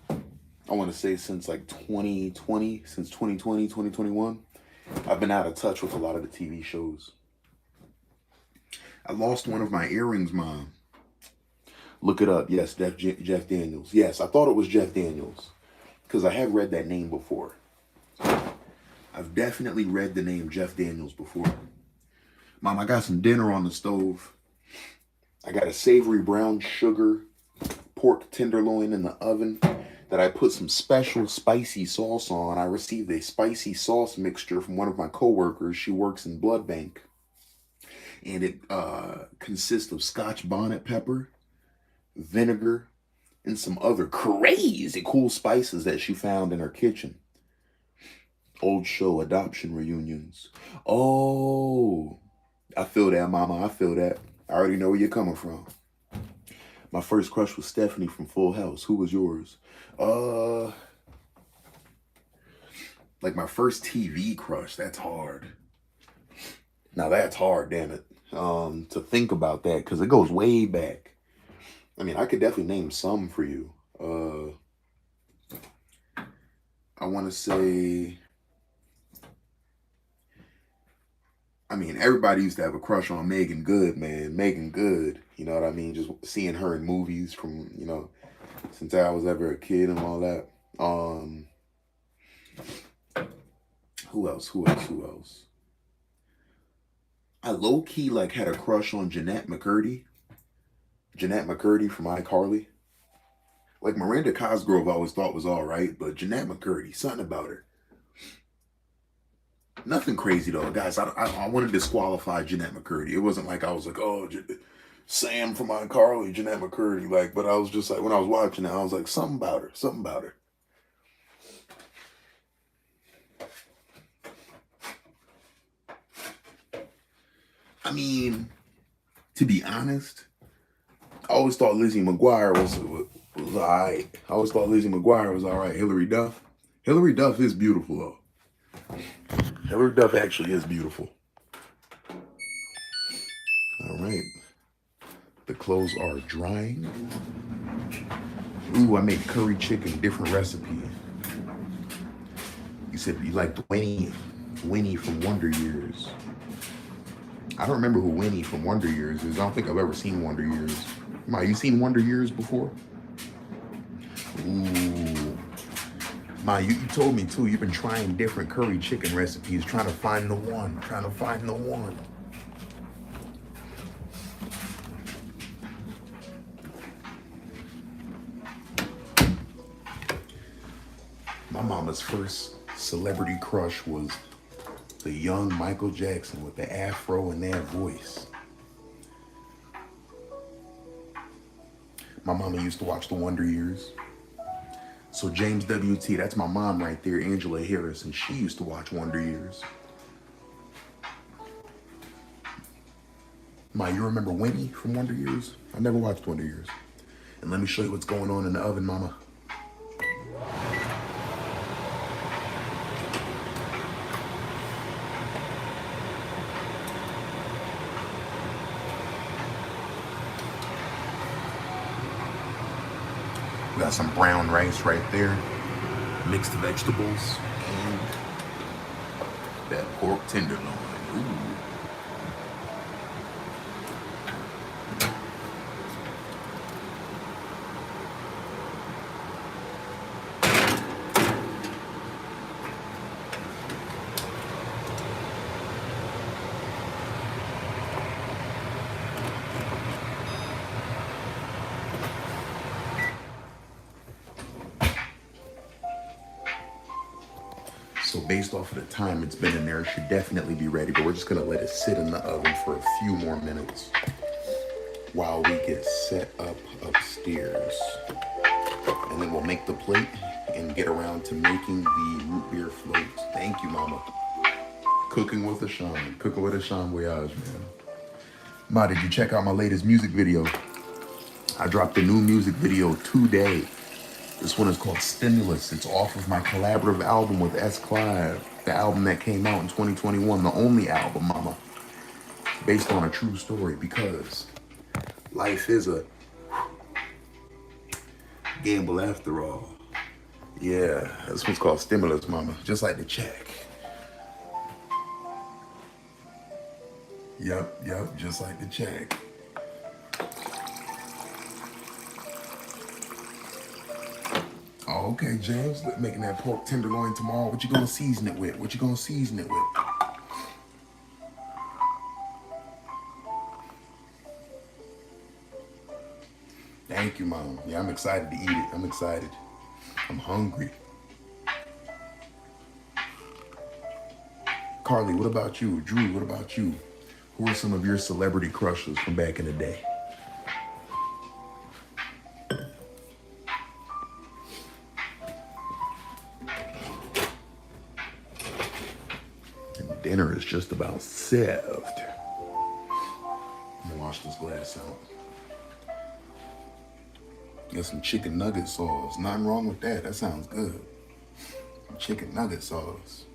[SPEAKER 1] I want to say since like 2020, since 2020, 2021. I've been out of touch with a lot of the TV shows. I lost one of my earrings, Mom. Look it up. Yes, Jeff Daniels. Yes, I thought it was Jeff Daniels because I have read that name before. I've definitely read the name Jeff Daniels before. Mom, I got some dinner on the stove. I got a savory brown sugar pork tenderloin in the oven that I put some special spicy sauce on. I received a spicy sauce mixture from one of my coworkers. She works in blood bank. And it consists of Scotch bonnet pepper, vinegar, and some other crazy cool spices that she found in her kitchen. Old show adoption reunions. Oh, I feel that, Mama. I feel that. I already know where you're coming from. My first crush was Stephanie from Full House. Who was yours? Like my first TV crush. That's hard. Now that's hard, damn it. To think about that because it goes way back. I mean, I could definitely name some for you. I want to say I mean, everybody used to have a crush on Megan Good, man. Megan Good, you know what I mean? Just seeing her in movies from, since I was ever a kid and all that. Um, who else? Who else? Who else? I low key like had a crush on Jeanette McCurdy. Jeanette McCurdy from iCarly. Like Miranda Cosgrove, I always thought was all right, but Jeanette McCurdy, something about her. Nothing crazy though, guys. I want to disqualify Jeanette McCurdy. It wasn't like I was like, oh, Sam from iCarly, Jeanette McCurdy. Like, but I was just like, when I was watching it, I was like, something about her, something about her. I mean, to be honest, I always thought Lizzie McGuire was all right. I always thought Lizzie McGuire was all right. Hilary Duff. Hilary Duff is beautiful though. Hilary Duff actually is beautiful. All right. The clothes are drying. Ooh, I made curry chicken, different recipe. You said you liked Winnie from Wonder Years. I don't remember who Winnie from Wonder Years is. I don't think I've ever seen Wonder Years. Ma, you seen Wonder Years before? Ooh. Ma, you told me too, you've been trying different curry chicken recipes, trying to find the one, My mama's first celebrity crush was the young Michael Jackson with the afro and that voice. My mama used to watch the Wonder Years. So James W.T., that's my mom right there, Angela Harris, and she used to watch Wonder Years. Ma, you remember Winnie from Wonder Years? I never watched Wonder Years. And let me show you what's going on in the oven, mama. We got some brown rice right there, mixed vegetables, and that pork tenderloin. Ooh. So based off of the time it's been in there, it should definitely be ready, but we're just gonna let it sit in the oven for a few more minutes while we get set up upstairs. And then we'll make the plate and get around to making the root beer floats. Thank you, mama. Cooking with Ashawn. Cooking with Ashawn Voyage, man. Ma, did you check out my latest music video? I dropped a new music video today. This one is called Stimulus. It's off of my collaborative album with S. Clive, the album that came out in 2021, the only album, mama, based on a true story, because life is a gamble after all. Yeah, this one's called Stimulus, mama, just like the check. Yep, just like the check. Oh, okay, James, making that pork tenderloin tomorrow. What you gonna season it with? Thank you, Mom. Yeah, I'm excited to eat it. I'm excited. I'm hungry. Carly, what about you? Drew, what about you? Who are some of your celebrity crushes from back in the day? And dinner is just about served. I'm gonna wash this glass out. Get some chicken nugget sauce. Nothing wrong with that. That sounds good. Chicken nugget sauce.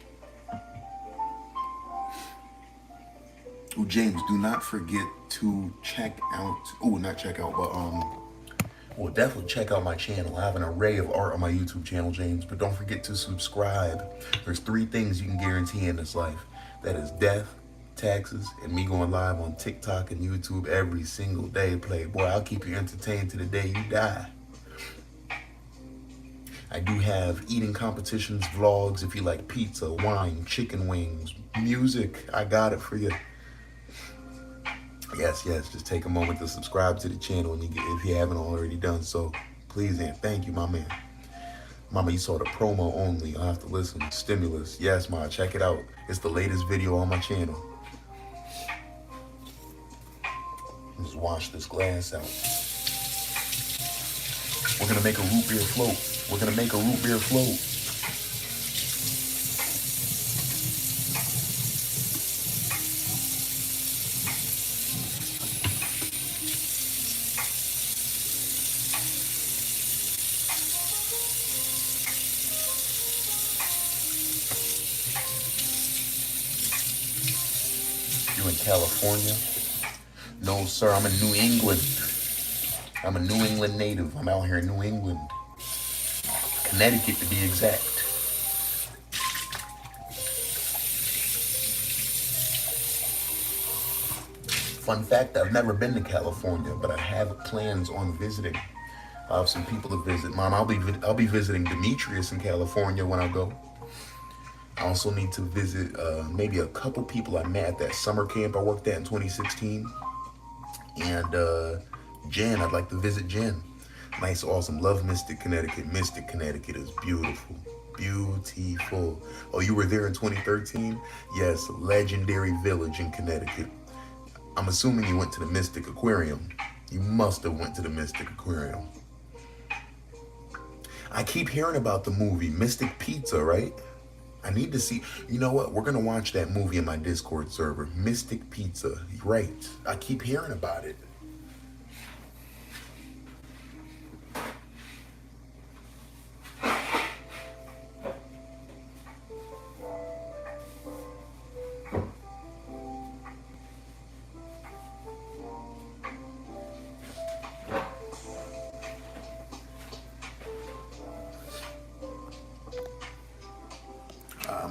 [SPEAKER 1] Oh, James, do not forget to check out, not check out, but well, definitely check out my channel. I have an array of art on my YouTube channel, James, but don't forget to subscribe. There's 3 things you can guarantee in this life. That is death,
[SPEAKER 2] taxes, and me going live on TikTok and YouTube every single day, Playboy. I'll keep you entertained to the day you die. I do have eating competitions, vlogs, if you like pizza, wine, chicken wings, music. I got it for you. Yes, just take a moment to subscribe to the channel and if you haven't already done so. Please and thank you, my man. Mama, you saw the promo only. I'll have to listen. Stimulus. Yes, ma, check it out. It's the latest video on my channel. Just wash this glass out. We're gonna make a root beer float. We're gonna make a root beer float. You in California? No, sir, I'm in New England. I'm a New England native. I'm out here in New England. Connecticut, to be exact. Fun fact, I've never been to California, but I have plans on visiting. I have some people to visit. Mom, I'll be visiting Demetrius in California when I go. I also need to visit maybe a couple people I met at that summer camp I worked at in 2016. And Jen, I'd like to visit Jen. Nice, awesome. Love Mystic, Connecticut. Mystic, Connecticut is beautiful. Beautiful. Oh, you were there in 2013? Yes, legendary village in Connecticut. I'm assuming you went to the Mystic Aquarium. You must have went to the Mystic Aquarium. I keep hearing about the movie Mystic Pizza, right? I need to see. You know what? We're going to watch that movie in my Discord server. Mystic Pizza. Right. I keep hearing about it.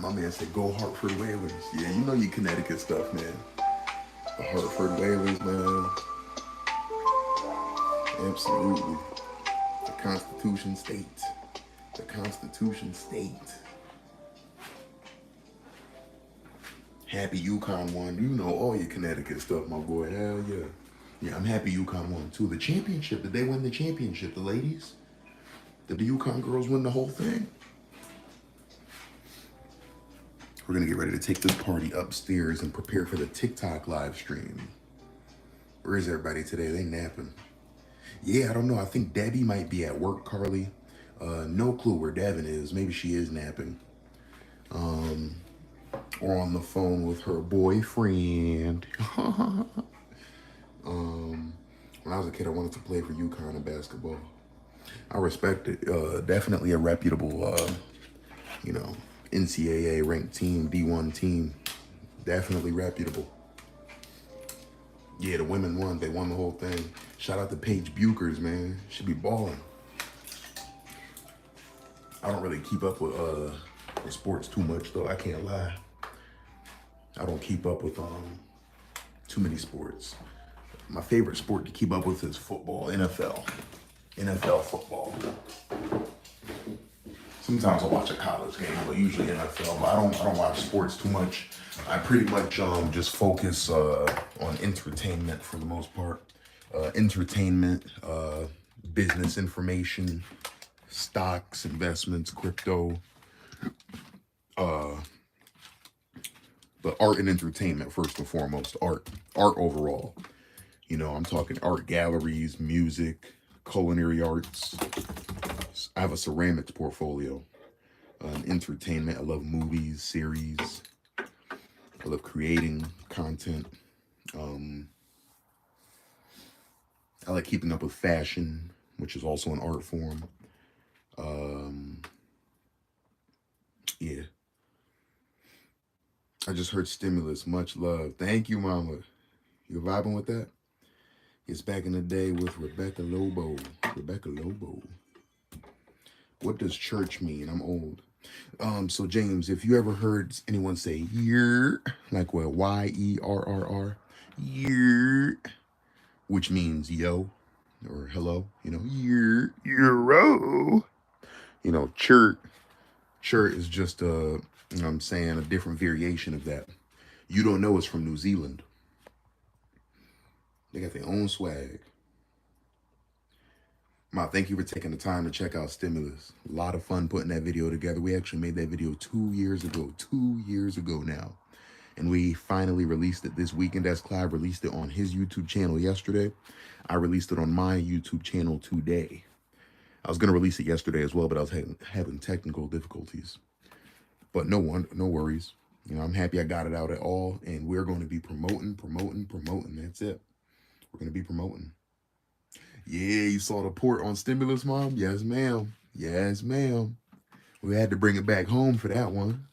[SPEAKER 2] My man said, go Hartford Whalers. Yeah, you know your Connecticut stuff, man. The Hartford Whalers, man. Absolutely. The Constitution State. The Constitution State. Happy UConn won. You know all your Connecticut stuff, my boy. Hell yeah. Yeah, I'm happy UConn won too. The championship. Did they win the championship, the ladies? Did the UConn girls win the whole thing? We're gonna get ready to take this party upstairs and prepare for the TikTok live stream. Where is everybody today? They napping. Yeah, I don't know. I think Debbie might be at work, Carly. No clue where Devin is. Maybe she is napping. Or on the phone with her boyfriend. When I was a kid, I wanted to play for UConn in basketball. I respect it. Definitely a reputable, NCAA ranked team, D1 team. Definitely reputable. Yeah, the women won. They won the whole thing. Shout out to Paige Buchers, man. She be balling. I don't really keep up with sports too much, though. I can't lie. I don't keep up with too many sports. My favorite sport to keep up with is football, NFL football. Sometimes I'll watch a college game, but usually NFL. But I don't watch sports too much. I pretty much just focus on entertainment for the most part. Entertainment, business information, stocks, investments, crypto, but art and entertainment first and foremost. Art overall. I'm talking art galleries, music, culinary arts. I have a ceramics portfolio. Entertainment. I love movies, series. I love creating content. I like keeping up with fashion, which is also an art form. Yeah. I just heard Stimulus. Much love. Thank you, Mama. You vibing with that? It's back in the day with Rebecca Lobo. Rebecca Lobo. What does church mean? I'm old. So James, if you ever heard anyone say yer, like what, YERRR, yer, which means yo or hello, yer, euro, chert. Chert is just I'm saying, a different variation of that. You don't know it's from New Zealand. They got their own swag. Ma, thank you for taking the time to check out Stimulus. A lot of fun putting that video together. We actually made that video 2 years ago. 2 years ago now. And we finally released it this weekend, as Clive released it on his YouTube channel yesterday. I released it on my YouTube channel today. I was going to release it yesterday as well, but I was having technical difficulties. But no worries. I'm happy I got it out at all. And we're going to be promoting. That's it. We're going to be promoting. Yeah, you saw the port on Stimulus, Mom? Yes, ma'am. Yes, ma'am. We had to bring it back home for that one.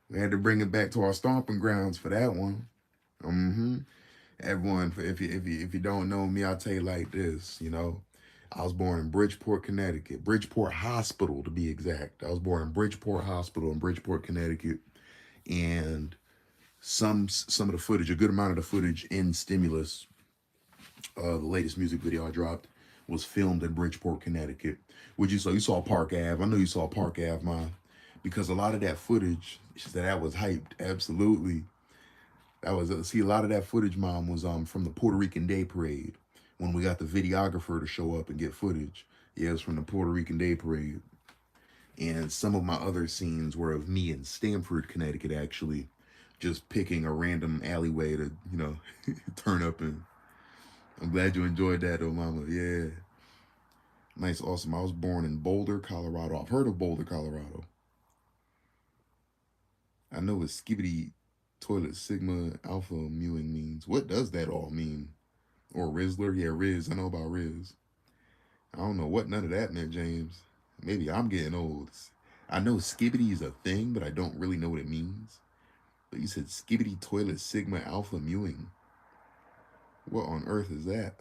[SPEAKER 2] We had to bring it back to our stomping grounds for that one. Everyone, if you don't know me, I'll tell you like this, I was born in Bridgeport, Connecticut. Bridgeport Hospital, to be exact. I was born in Bridgeport Hospital in Bridgeport, Connecticut. And some of the footage, a good amount of the footage in Stimulus, the latest music video I dropped, was filmed in Bridgeport, Connecticut. Which you saw Park Ave. I know you saw Park Ave, Mom, because a lot of that footage, that was hyped. Absolutely. A lot of that footage, Mom, was from the Puerto Rican Day Parade. When we got the videographer to show up and get footage. Yeah, it was from the Puerto Rican Day Parade. And some of my other scenes were of me in Stamford, Connecticut, actually, just picking a random alleyway to, turn up in. I'm glad you enjoyed that, though, Mama. Yeah. Nice, awesome. I was born in Boulder, Colorado. I've heard of Boulder, Colorado. I know what Skibbity Toilet Sigma Alpha Mewing means. What does that all mean? Or Rizzler? Yeah, Riz. I know about Riz. I don't know what none of that meant, James. Maybe I'm getting old. I know Skibbity is a thing, but I don't really know what it means. But you said Skibbity Toilet Sigma Alpha Mewing. What on earth is that?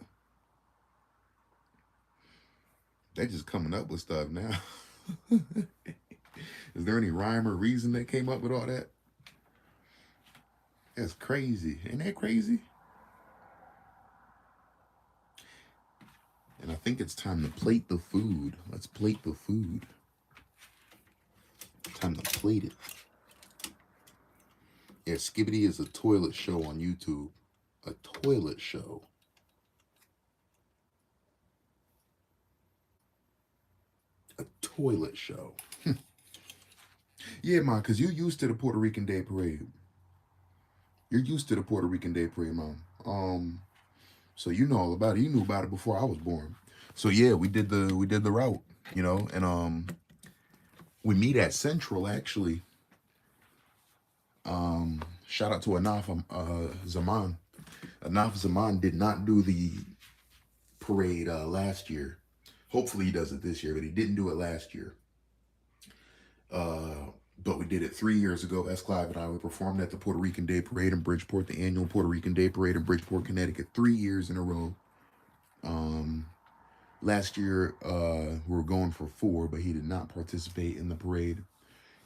[SPEAKER 2] They're just coming up with stuff now. Is there any rhyme or reason that came up with all that? That's crazy. Ain't that crazy? And I think it's time to plate the food. Let's plate the food. Time to plate it. Yeah, Skibbity is a toilet show on YouTube. A toilet show. A toilet show. Yeah, Mom, because you're used to the Puerto Rican Day Parade. You're used to the Puerto Rican Day Parade, Mom. So you know all about it. You knew about it before I was born. So yeah, we did the route, and we meet at Central, actually. Shout out to Anaf Zaman. Anaf Zaman did not do the parade last year. Hopefully he does it this year, but he didn't do it last year. But we did it 3 years ago. S. Clive and I, we performed at the Puerto Rican Day Parade in Bridgeport, the annual Puerto Rican Day Parade in Bridgeport, Connecticut, 3 years in a row. Last year, we were going for 4, but he did not participate in the parade.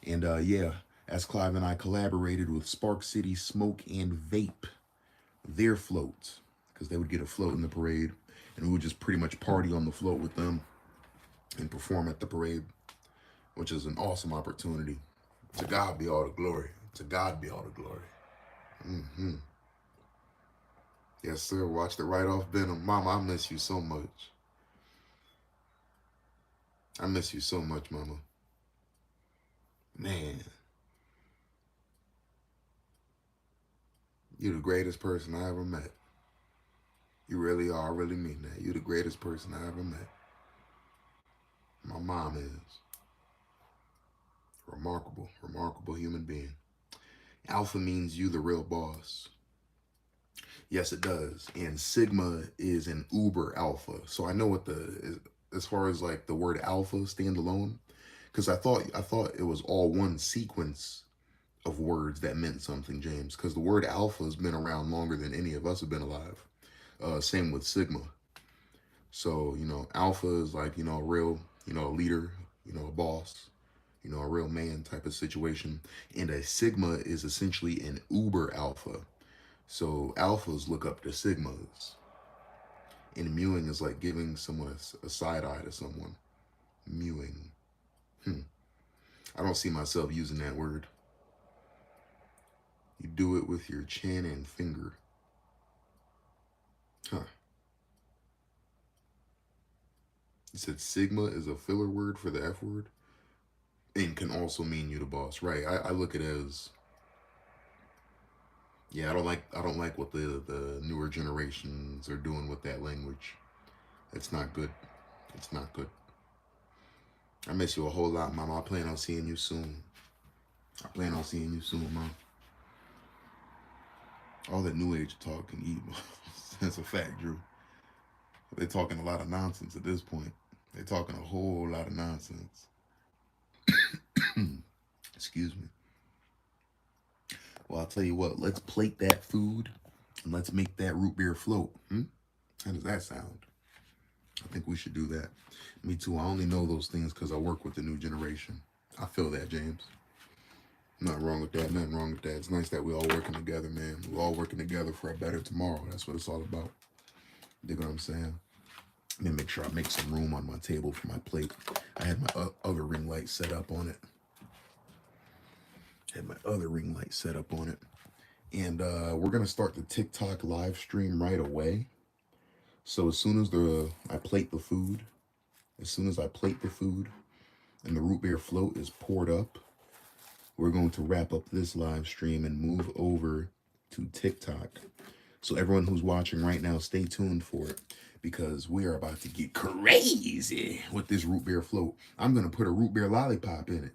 [SPEAKER 2] And yeah, S. Clive and I collaborated with Spark City Smoke and Vape, their floats, because they would get a float in the parade, and we would just pretty much party on the float with them and perform at the parade, which is an awesome opportunity. To God be all the glory. To God be all the glory. Yes, sir. Watch the right off Benham. Mama, I miss you so much. I miss you so much, Mama. Man. You're the greatest person I ever met. You really are. I really mean that. You're the greatest person I ever met. My mom is. Remarkable, remarkable human being. Alpha means you the real boss. Yes, it does. And Sigma is an Uber Alpha. So I know what as far as like the word alpha standalone, because I thought it was all one sequence of words that meant something, James, because the word alpha has been around longer than any of us have been alive. Same with Sigma. So, alpha is like, a real, a leader, a boss. you know, a real man type of situation. And a sigma is essentially an uber alpha. So alphas look up to sigmas. And mewing is like giving someone a side eye to someone. Mewing. I don't see myself using that word. You do it with your chin and finger. Huh. You said sigma is a filler word for the F word? And can also mean you the boss. Right. I look at it as, yeah, I don't like what the newer generations are doing with that language. It's not good. It's not good. I miss you a whole lot, Mama. I plan on seeing you soon. I plan on seeing you soon, Mom. All that new age talk can eat. That's a fact, Drew. They're talking a lot of nonsense at this point. They're talking a whole lot of nonsense. Excuse me. Well, I'll tell you what. Let's plate that food and let's make that root beer float. How does that sound? I think we should do that. Me too. I only know those things because I work with the new generation. I feel that, James. Nothing wrong with that. Nothing wrong with that. It's nice that we're all working together, man. We're all working together for a better tomorrow. That's what it's all about. Dig what I'm saying? Let me make sure I make some room on my table for my plate. I had my other ring light set up on it. And we're going to start the TikTok live stream right away. So as soon as I plate the food and the root beer float is poured up, we're going to wrap up this live stream and move over to TikTok. So everyone who's watching right now, stay tuned for it because we are about to get crazy with this root beer float. I'm going to put a root beer lollipop in it.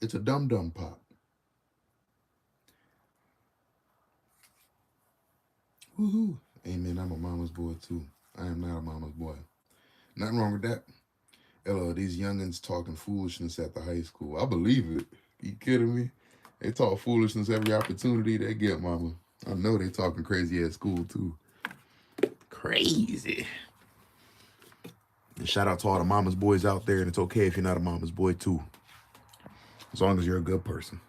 [SPEAKER 2] It's a Dum Dum Pop. Woohoo. Amen. I'm a mama's boy too. I am not a mama's boy. Nothing wrong with that. Hello, these youngins talking foolishness at the high school. I believe it. You kidding me? They talk foolishness every opportunity they get, mama. I know they talking crazy at school too. Crazy. And shout out to all the mama's boys out there, and it's okay if you're not a mama's boy too. As long as you're a good person,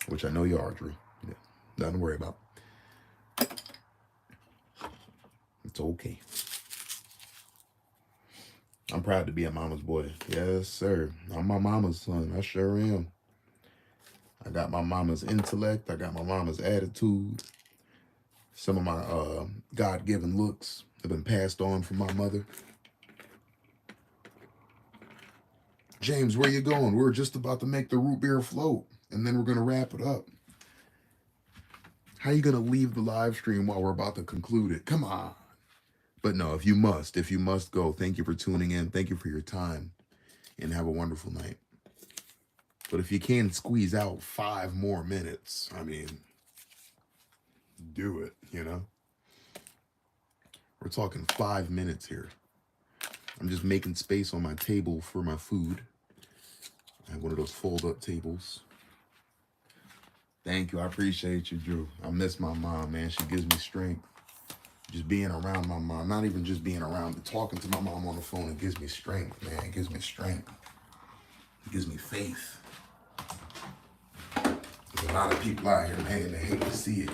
[SPEAKER 2] which I know you are, Drew. Yeah, nothing to worry about. It's okay. I'm proud to be a mama's boy. Yes, sir. I'm my mama's son. I sure am. I got my mama's intellect. I got my mama's attitude. Some of my God-given looks have been passed on from my mother. James, where you going? We're just about to make the root beer float, and then we're going to wrap it up. How you going to leave the live stream while we're about to conclude it? Come on. But no, if you must go, thank you for tuning in. Thank you for your time, and have a wonderful night. But if you can squeeze out 5 more minutes, I mean, do it, you know? We're talking 5 minutes here. I'm just making space on my table for my food. I have one of those fold-up tables. Thank you. I appreciate you, Drew. I miss my mom, man. She gives me strength. Just being around my mom, not even just being around, but talking to my mom on the phone, it gives me strength, man. It gives me strength. It gives me faith. There's a lot of people out here, man, they hate to see it.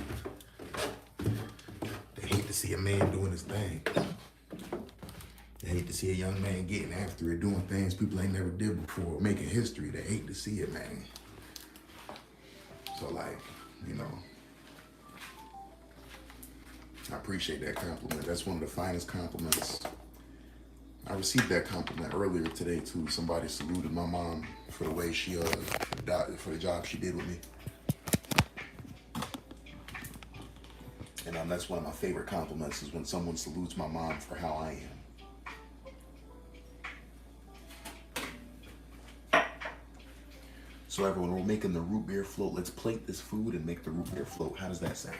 [SPEAKER 2] They hate to see a man doing his thing. They hate to see a young man getting after it, doing things people ain't never did before, making history. They hate to see it, man. So, like, you know, I appreciate that compliment. That's one of the finest compliments. I received that compliment earlier today, too. Somebody saluted my mom for the way she, for the job she did with me. And that's one of my favorite compliments is when someone salutes my mom for how I am. So everyone, we're making the root beer float. Let's plate this food and make the root beer float. How does that sound?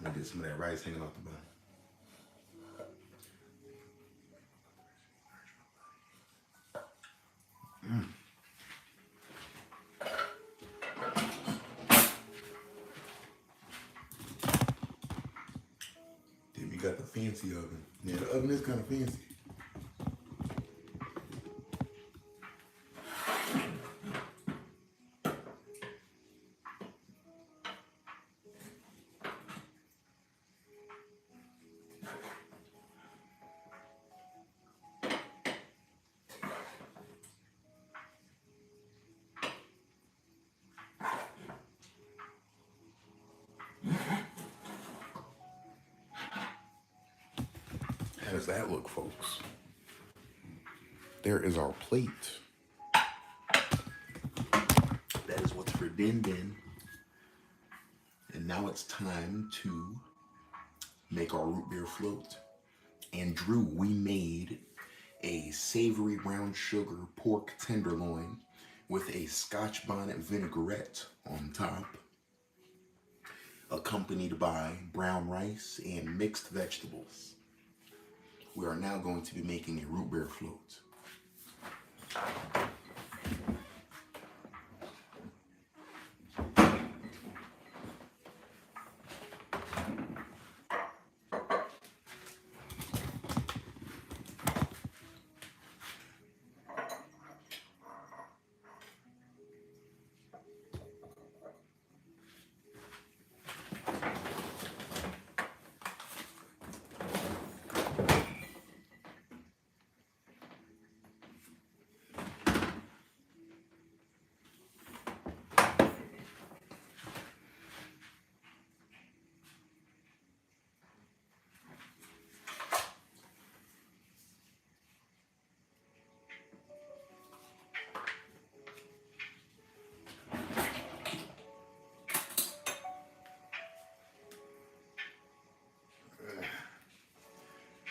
[SPEAKER 1] I get some of that rice hanging off the bone. Then you got the fancy oven. Yeah, the oven is kind of fancy. How does that look, folks? There is our plate. That is what's for Din Din. And now it's time to make our root beer float. And Drew, we made a savory brown sugar pork tenderloin with a Scotch bonnet vinaigrette on top, accompanied by brown rice and mixed vegetables. We are now going to be making a root beer float.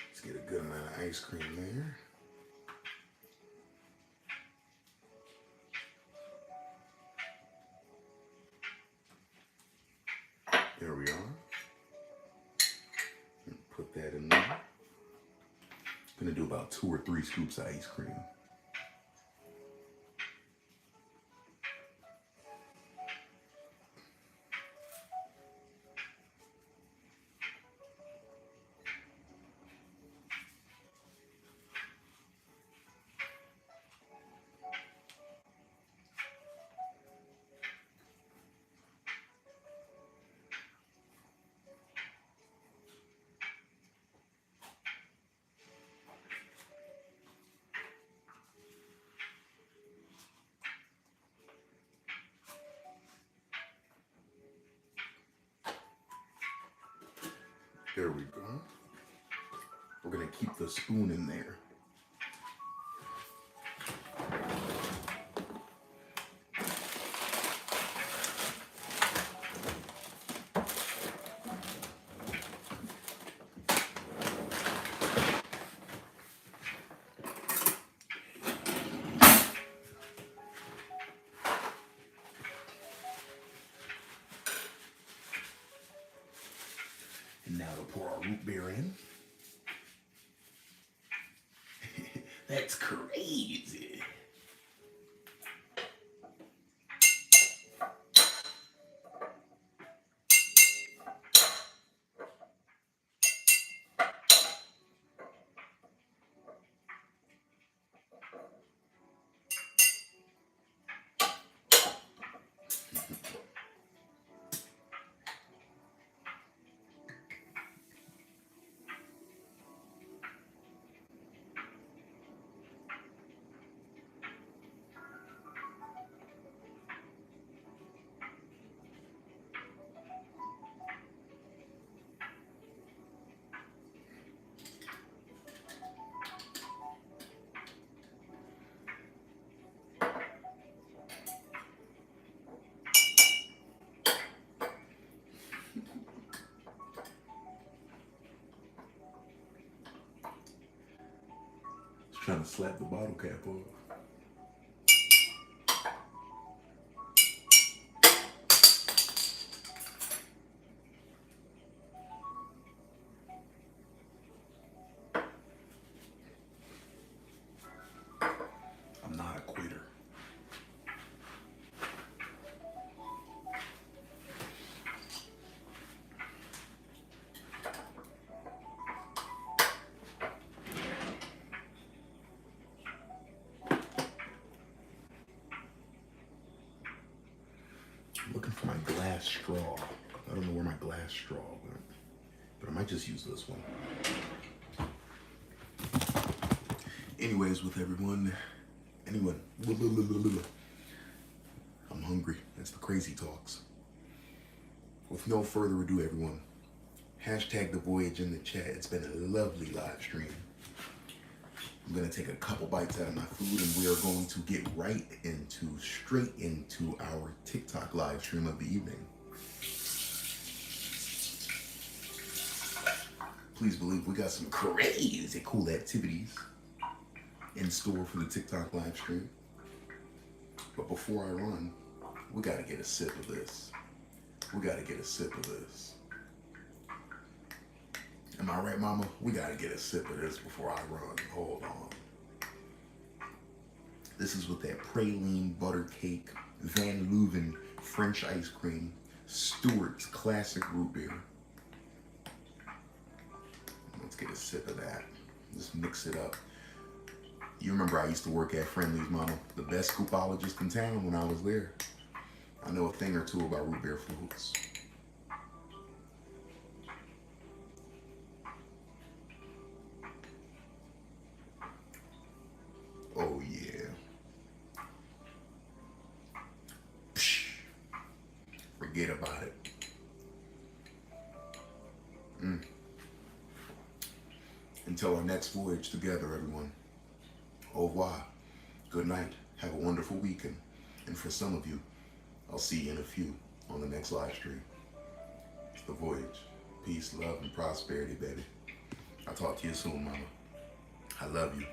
[SPEAKER 1] Let's get a good amount of ice cream there. There we are. Put that in there. Gonna do about 2 or 3 scoops of ice cream. There we go. We're gonna keep the spoon in there. And now to pour our root beer in. That's crazy. Trying to slap the bottle cap off. glass straw. I don't know where my glass straw went, but I might just use this one. Anyways, with anyone, I'm hungry. That's the crazy talks. With no further ado, everyone, hashtag the voyage in the chat. It's been a lovely live stream. I'm gonna take a couple bites out of my food and we are going to get straight into our TikTok live stream of the evening. Please believe we got some crazy cool activities in store for the TikTok live stream. But before I run, we gotta get a sip of this. We gotta get a sip of this. Am I right, mama? We gotta get a sip of this before I run. Hold on. This is with that praline butter cake, Van Leuven French ice cream, Stewart's classic root beer. Let's get a sip of that. Just mix it up. You remember I used to work at Friendly's, mama, the best scoopologist in town when I was there. I know a thing or two about root beer foods. Oh yeah. Psh. Forget about it. Until our next voyage together, everyone. Au revoir. Good night. Have a wonderful weekend. And for some of you, I'll see you in a few on the next live stream. It's the voyage. Peace, love, and prosperity, baby. I'll talk to you soon, mama. I love you.